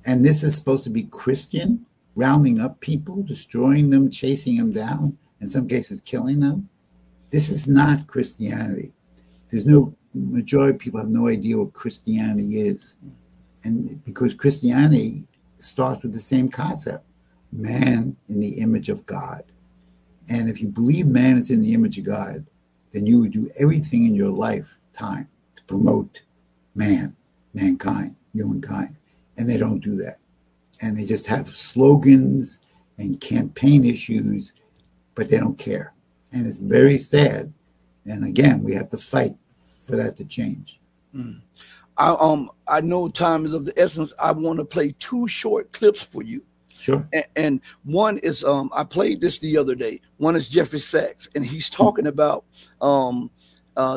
And this is supposed to be Christian, rounding up people, destroying them, chasing them down, in some cases killing them. This is not Christianity. Majority of people have no idea what Christianity is. And because Christianity starts with the same concept, man in the image of God. And if you believe man is in the image of God, then you would do everything in your lifetime to promote mankind, humankind. And they don't do that. And they just have slogans and campaign issues, but they don't care. And it's very sad. And again, we have to fight for that to change. I know time is of the essence. I want to play two short clips for you. Sure. And one is, I played this the other day. One is Jeffrey Sachs, and he's talking about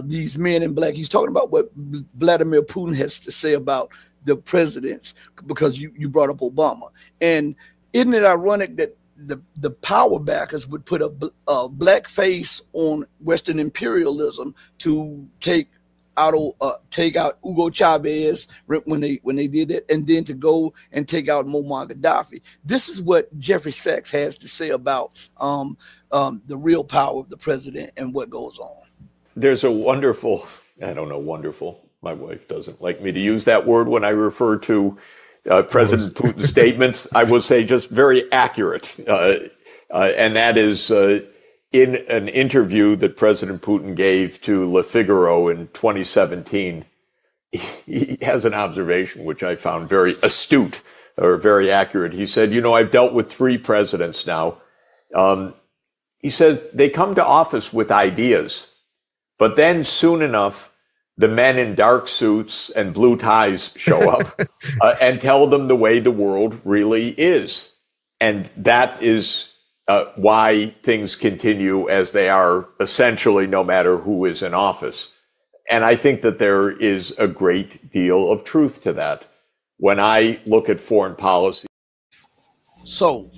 these men in black. He's talking about what Vladimir Putin has to say about the presidents, because you brought up Obama. And isn't it ironic that the power backers would put a black face on Western imperialism to take take out Hugo Chavez when they did it, and then to go and take out Muammar Gaddafi. This is what Jeffrey Sachs has to say about the real power of the president and what goes on. There's a wonderful, I don't know, wonderful. My wife doesn't like me to use that word when I refer to President Putin's statements. I will say just very accurate. And that is in an interview that President Putin gave to Le Figaro in 2017. He has an observation which I found very astute or very accurate. He said, I've dealt with 3 presidents now. He says they come to office with ideas, but then soon enough, the men in dark suits and blue ties show up and tell them the way the world really is. And that is why things continue as they are, essentially, no matter who is in office. And I think that there is a great deal of truth to that when I look at foreign policy. So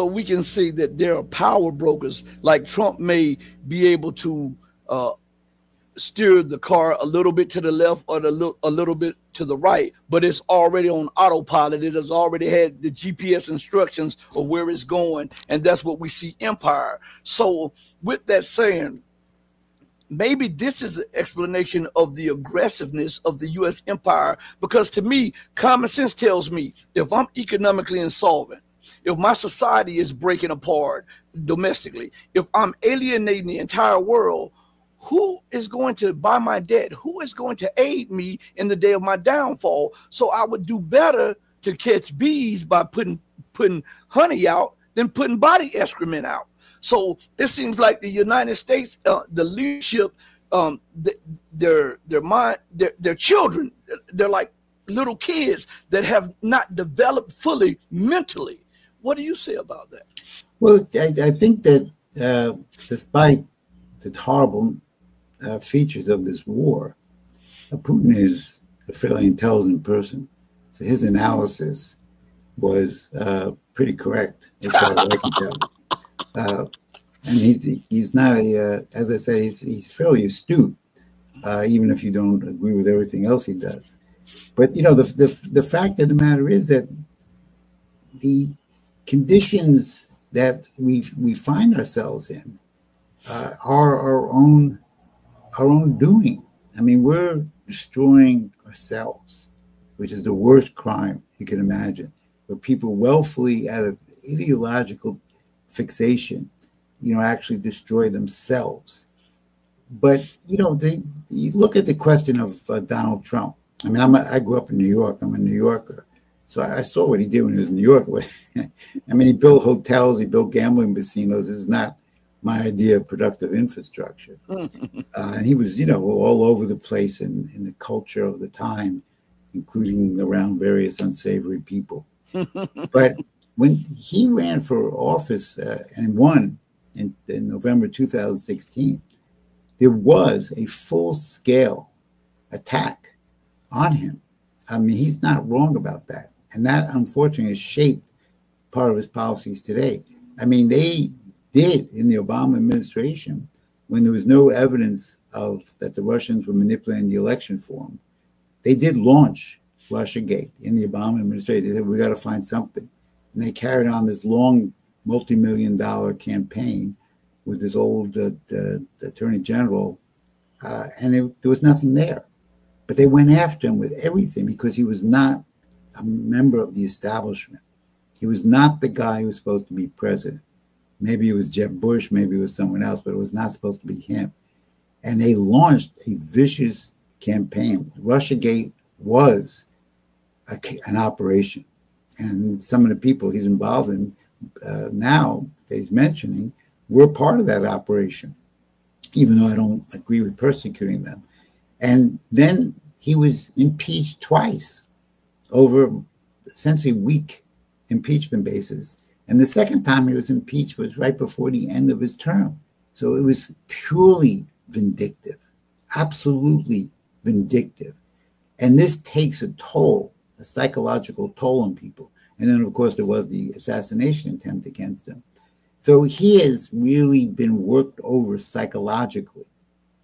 we can see that there are power brokers, like Trump may be able to steer the car a little bit to the left or a little bit to the right, but it's already on autopilot. It has already had the GPS instructions of where it's going, and that's what we see empire. So with that saying, maybe this is an explanation of the aggressiveness of the U.S. empire, because to me, common sense tells me if I'm economically insolvent, if my society is breaking apart domestically, if I'm alienating the entire world, who is going to buy my debt? Who is going to aid me in the day of my downfall? So I would do better to catch bees by putting honey out than putting body excrement out. So it seems like the United States, the leadership, their children, they're like little kids that have not developed fully mentally. What do you say about that? Well, I think that despite the horrible features of this war, Putin is a fairly intelligent person. So his analysis was pretty correct, as far as I can tell. And he's not as I say, he's fairly astute, even if you don't agree with everything else he does. But the fact of the matter is that the conditions that we find ourselves in are our own doing. I mean, we're destroying ourselves, which is the worst crime you can imagine, where people willfully, out of ideological fixation, actually destroy themselves. But you look at the question of Donald Trump. I mean, I grew up in New York. I'm a New Yorker, so I saw what he did when he was in New York. I mean, he built hotels, he built gambling casinos. This is not my idea of productive infrastructure. And he was, all over the place in the culture of the time, including around various unsavory people. But when he ran for office and won in November 2016, there was a full-scale attack on him. I mean, he's not wrong about that. And that, unfortunately, has shaped part of his policies today. I mean, they did in the Obama administration, when there was no evidence that the Russians were manipulating the election for him, they did launch Russiagate in the Obama administration. They said, we got to find something. And they carried on this long multi-million-dollar campaign with this old attorney general, and there was nothing there. But they went after him with everything because he was not a member of the establishment. He was not the guy who was supposed to be president. Maybe it was Jeb Bush, maybe it was someone else, but it was not supposed to be him. And they launched a vicious campaign. Russiagate was an operation. And some of the people he's involved in now that he's mentioning were part of that operation, even though I don't agree with persecuting them. And then he was impeached twice over essentially weak impeachment basis. And the second time he was impeached was right before the end of his term. So it was purely vindictive, absolutely vindictive. And this takes a toll, a psychological toll on people. And then, of course, there was the assassination attempt against him. So he has really been worked over psychologically.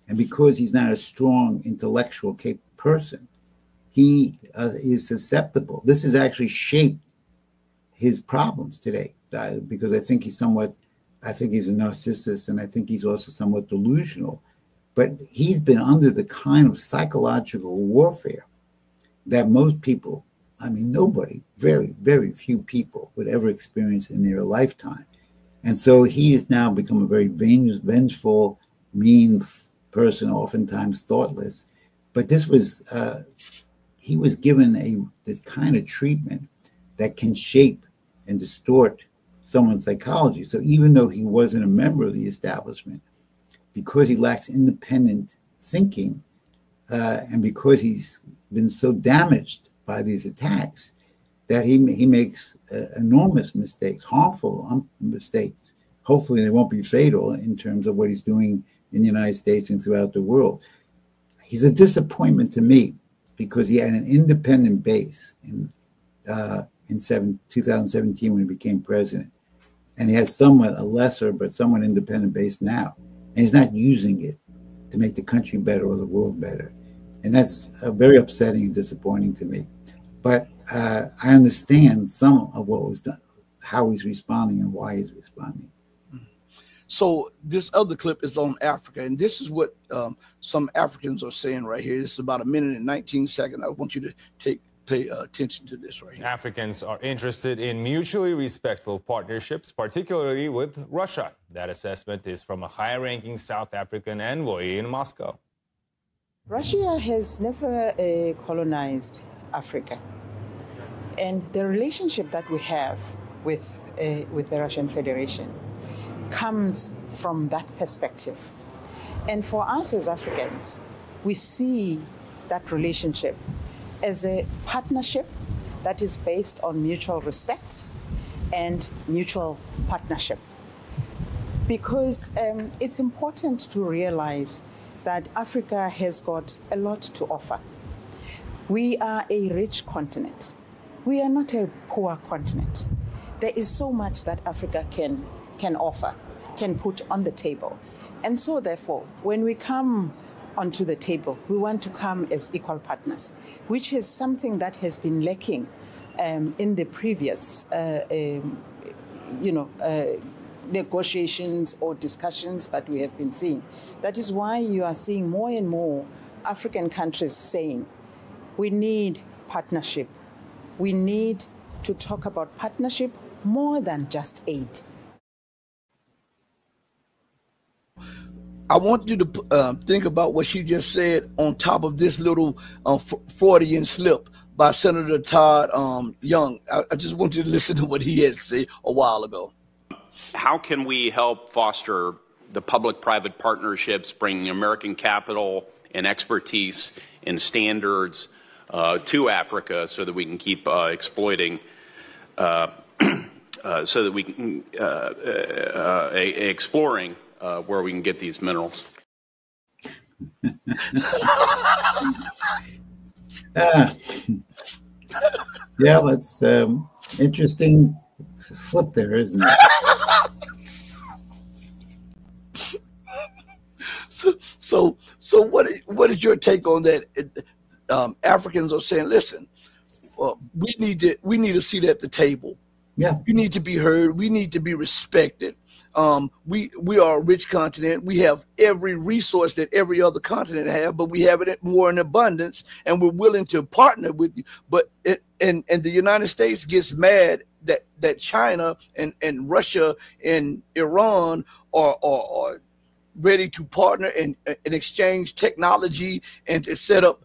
And because he's not a strong intellectual person, he is susceptible. This has actually shaped his problems today, because I think he's a narcissist, and I think he's also somewhat delusional. But he's been under the kind of psychological warfare that most people, I mean, nobody, very, very few people would ever experience in their lifetime. And so he has now become a very vengeful, mean person, oftentimes thoughtless. But this was, he was given this kind of treatment that can shape and distort someone's psychology. So even though he wasn't a member of the establishment, because he lacks independent thinking, and because he's been so damaged by these attacks, that he makes enormous mistakes, harmful mistakes. Hopefully they won't be fatal in terms of what he's doing in the United States and throughout the world. He's a disappointment to me, because he had an independent base in 2017 when he became president. And he has somewhat a lesser but somewhat independent base now. And he's not using it to make the country better or the world better. And that's very upsetting and disappointing to me. But I understand some of what was done, how he's responding and why he's responding. So this other clip is on Africa, and this is what some Africans are saying right here. This is about 1 minute and 19 seconds. I want you to pay attention to this right here. Africans are interested in mutually respectful partnerships, particularly with Russia. That assessment is from a high-ranking South African envoy in Moscow. Russia has never colonized Africa. And the relationship that we have with the Russian Federation comes from that perspective. And for us as Africans, we see that relationship as a partnership that is based on mutual respect and mutual partnership. Because it's important to realize that Africa has got a lot to offer. We are a rich continent. We are not a poor continent. There is so much that Africa can offer, can put on the table. And so therefore, when we come onto the table, we want to come as equal partners, which is something that has been lacking in the previous, negotiations or discussions that we have been seeing. That is why you are seeing more and more African countries saying, we need partnership. We need to talk about partnership more than just aid. I want you to think about what she just said on top of this little Freudian slip by Senator Todd Young. I just want you to listen to what he had to say a while ago. How can we help foster the public-private partnerships, bringing American capital and expertise and standards to Africa so that we can keep exploiting, so that we can exploring where we can get these minerals? Yeah, that's interesting slip there, isn't it? So what is your take on that? Africans are saying, listen, we need to sit at the table. Yeah, we need to be heard. We need to be respected. We are a rich continent. We have every resource that every other continent have, but we have it more in abundance, and we're willing to partner with you. But and the United States gets mad that China and Russia and Iran are ready to partner and exchange technology and to set up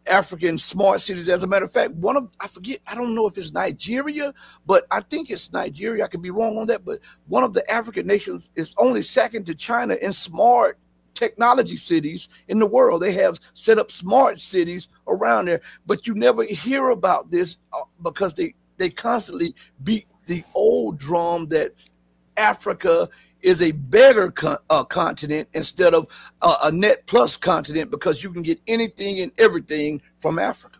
African smart cities. As a matter of fact, I don't know if it's Nigeria, but I think it's Nigeria. I could be wrong on that, but one of the African nations is only second to China in smart technology cities in the world. They have set up smart cities around there, but you never hear about this because they constantly beat the old drum that Africa is a beggar continent instead of a net plus continent, because you can get anything and everything from Africa.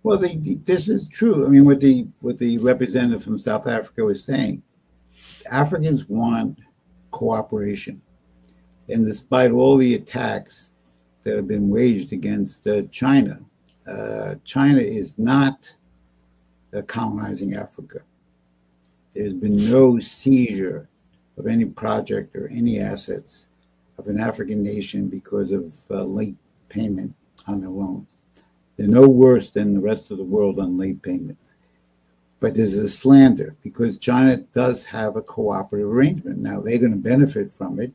Well, this is true. I mean, what the representative from South Africa was saying, Africans want cooperation. And despite all the attacks that have been waged against China, China is not colonizing Africa. There's been no seizure of any project or any assets of an African nation because of late payment on their loans. They're no worse than the rest of the world on late payments. But there's a slander because China does have a cooperative arrangement. Now, they're going to benefit from it,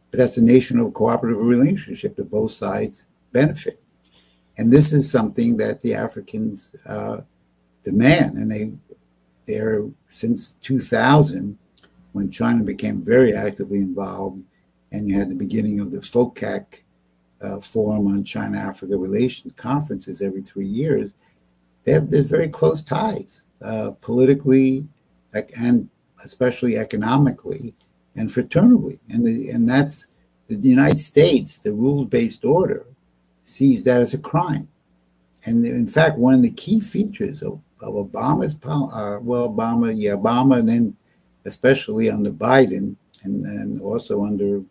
but that's a nation of cooperative relationship that both sides benefit. And this is something that the Africans demand. And they're since 2000, when China became very actively involved, and you had the beginning of the FOCAC Forum on China-Africa Relations conferences every 3 years, there's very close ties politically and especially economically and fraternally. And that's the United States, the rules-based order, sees that as a crime. And in fact, one of the key features of Obama's, Obama, and then especially under Biden, and also under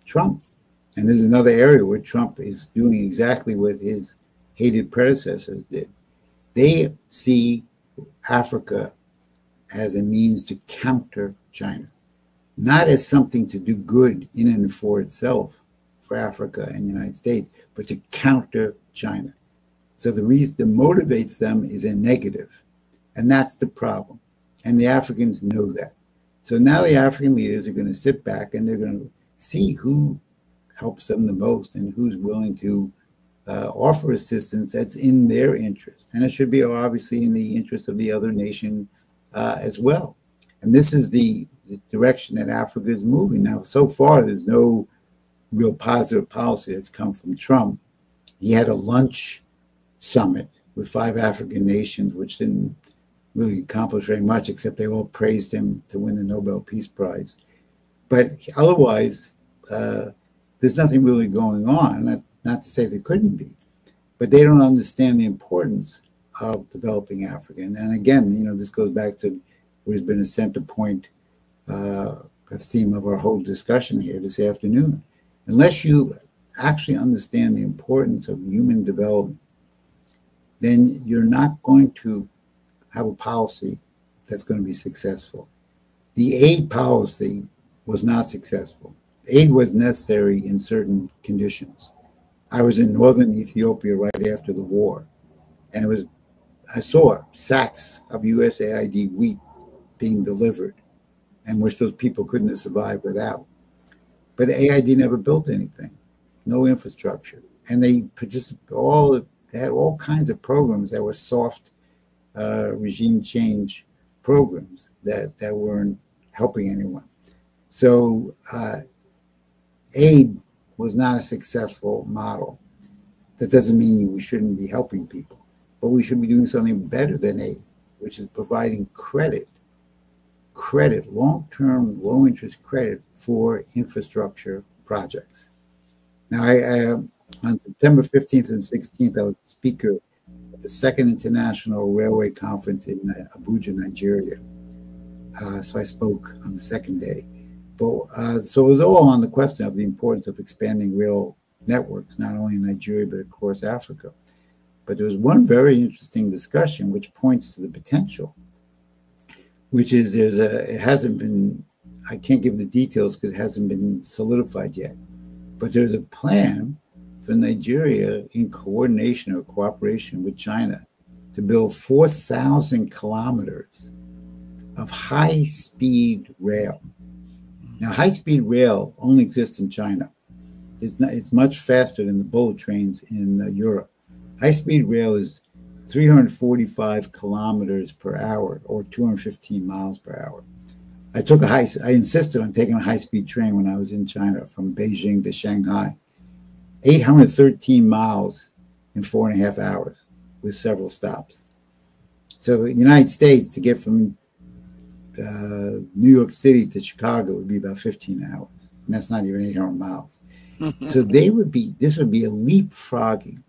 Trump. And there's another area where Trump is doing exactly what his hated predecessors did. They see Africa as a means to counter China, not as something to do good in and for itself for Africa and the United States, but to counter China. So the reason that motivates them is a negative, and that's the problem. And the Africans know that. So now the African leaders are going to sit back and they're going to see who helps them the most and who's willing to offer assistance that's in their interest. And it should be obviously in the interest of the other nation as well. And this is the direction that Africa is moving. Now, so far, there's no real positive policy that's come from Trump. He had a lunch summit with 5 African nations, which didn't really accomplish very much, except they all praised him to win the Nobel Peace Prize. But otherwise, there's nothing really going on. Not to say there couldn't be, but they don't understand the importance of developing Africa. And again, you know, this goes back to what has been a center point, a theme of our whole discussion here this afternoon. Unless you actually understand the importance of human development, then you're not going to have a policy that's going to be successful. The aid policy was not successful. Aid was necessary in certain conditions. I was in northern Ethiopia right after the war, and I saw sacks of USAID wheat being delivered, and which those people couldn't have survived without. But AID never built anything, no infrastructure, and they had all kinds of programs that were soft regime change programs that weren't helping anyone. So aid was not a successful model. That doesn't mean we shouldn't be helping people, but we should be doing something better than aid, which is providing credit, long-term, low-interest credit for infrastructure projects. Now, on September 15th and 16th, I was the speaker at the Second International Railway Conference in Abuja, Nigeria. So I spoke on the second day. But, so it was all on the question of the importance of expanding rail networks, not only in Nigeria, but across Africa. But there was one very interesting discussion which points to the potential, which is it hasn't been, I can't give the details because it hasn't been solidified yet, but there's a plan for Nigeria in coordination or cooperation with China to build 4,000 kilometers of high-speed rail. Now, high-speed rail only exists in China. It's much faster than the bullet trains in Europe. High-speed rail is 345 kilometers per hour, or 215 miles per hour. I insisted on taking a high-speed train when I was in China from Beijing to Shanghai. 813 miles in 4.5 hours with several stops. So in the United States, to get from New York City to Chicago would be about 15 hours. And that's not even 800 miles. So this would be a leapfrogging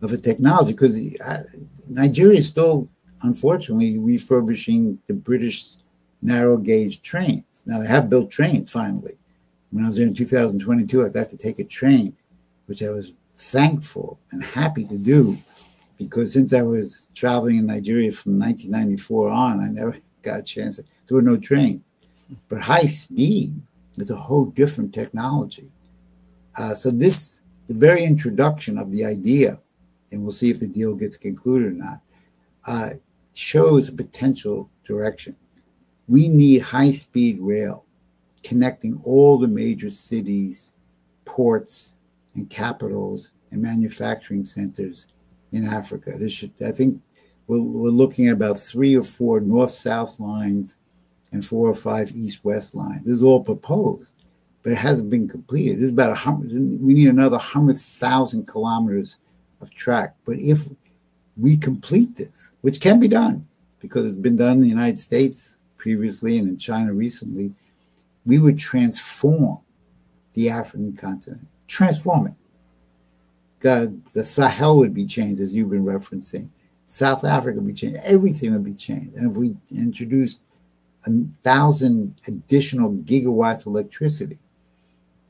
of a technology, because Nigeria is still, unfortunately, refurbishing the British narrow gauge trains. Now they have built trains finally, When I was there in 2022, I got to take a train, which I was thankful and happy to do, because since I was traveling in Nigeria from 1994 on, I never got a chance. There were no trains. But high speed is a whole different technology. So the very introduction of the idea, and we'll see if the deal gets concluded or not, shows a potential direction. We need high-speed rail connecting all the major cities, ports, and capitals and manufacturing centers in Africa. I think we're looking at about 3 or 4 north-south lines and 4 or 5 east-west lines. This is all proposed, but it hasn't been completed. This is about we need another 100,000 kilometers of track. But if we complete this, which can be done because it's been done in the United States previously and in China recently, we would transform the African continent, transform it. The Sahel would be changed, as you've been referencing. South Africa would be changed. Everything would be changed. And if we introduced 1,000 additional gigawatts of electricity,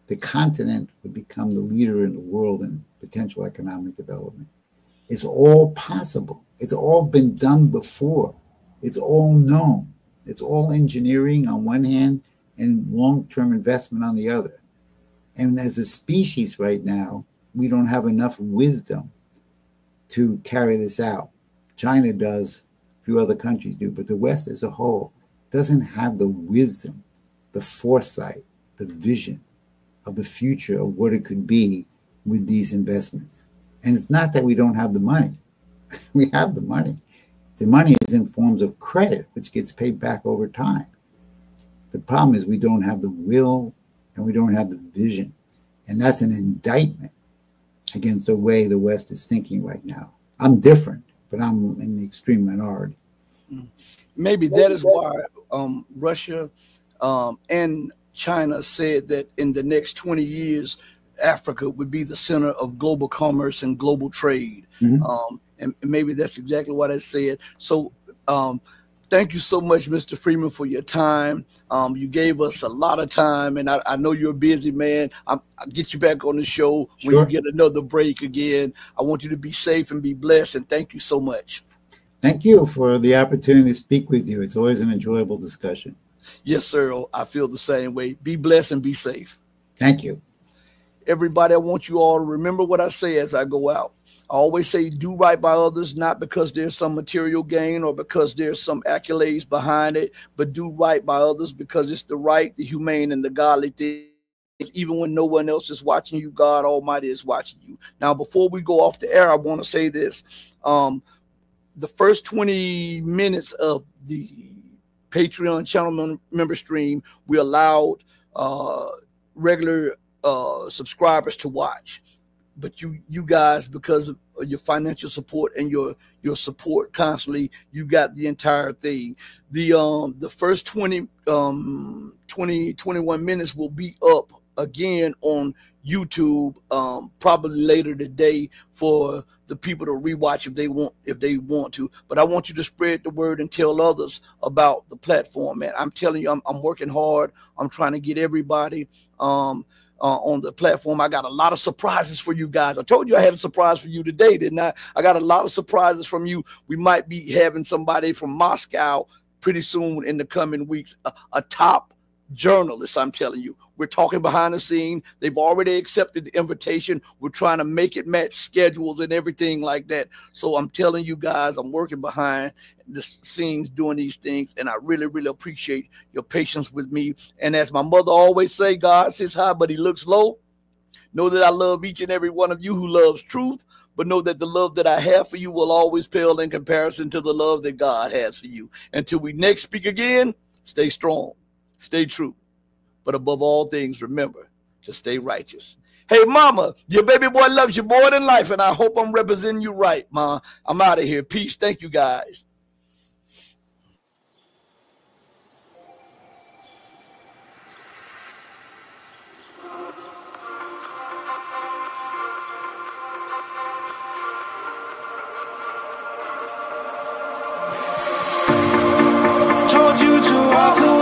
the continent would become the leader in the world in potential economic development. It's all possible. It's all been done before. It's all known. It's all engineering on one hand and long-term investment on the other. And as a species right now, we don't have enough wisdom to carry this out. China does, a few other countries do, but the West as a whole doesn't have the wisdom, the foresight, the vision of the future of what it could be with these investments. And it's not that we don't have the money. We have the money. The money is in forms of credit, which gets paid back over time. The problem is we don't have the will and we don't have the vision. And that's an indictment against the way the West is thinking right now. I'm different, but I'm in the extreme minority. Maybe that is why Russia and China said that in the next 20 years, Africa would be the center of global commerce and global trade. And maybe that's exactly what I said. So thank you so much, Mr. Freeman, for your time. You gave us a lot of time, and I know you're a busy man. I'll get you back on the show when you get another break again. I want you to be safe and be blessed, and thank you so much. Thank you for the opportunity to speak with you. It's always an enjoyable discussion. Yes, sir. I feel the same way. Be blessed and be safe. Thank you. Everybody, I want you all to remember what I say as I go out. I always say do right by others, not because there's some material gain or because there's some accolades behind it, but do right by others because it's the right, the humane, and the godly thing. Even when no one else is watching you, God Almighty is watching you. Now, before we go off the air, I want to say this. The first 20 minutes of the Patreon channel member stream, we allowed regular subscribers to watch. But you guys, because of your financial support and your support constantly, you got the entire thing. The first 21 minutes will be up again on YouTube probably later today for the people to rewatch if they want to. But I want you to spread the word and tell others about the platform, man. I'm telling you, I'm working hard. I'm trying to get everybody on the platform. I got a lot of surprises for you guys. I told you I had a surprise for you today, didn't I? I got a lot of surprises from you. We might be having somebody from Moscow pretty soon in the coming weeks, a top journalist, I'm telling you. We're talking behind the scene. They've already accepted the invitation. We're trying to make it match schedules and everything like that. So I'm telling you guys, I'm working behind the scenes doing these things, and I really, really appreciate your patience with me. And as my mother always say, God sits high, but he looks low. Know that I love each and every one of you who loves truth, but know that the love that I have for you will always pale in comparison to the love that God has for you. Until we next speak again, stay strong, stay true. But above all things, remember to stay righteous. Hey, mama, your baby boy loves you more than life, and I hope I'm representing you right, ma. I'm out of here. Peace. Thank you, guys. Told you to walk away.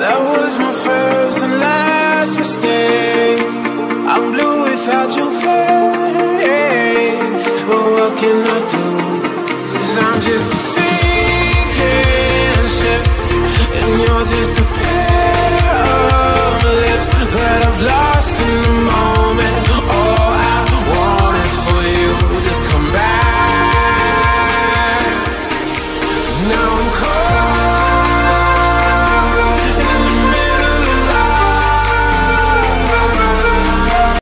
That was my I'm blue without your face. But what can I do? 'Cause I'm just a sinking ship, and you're just a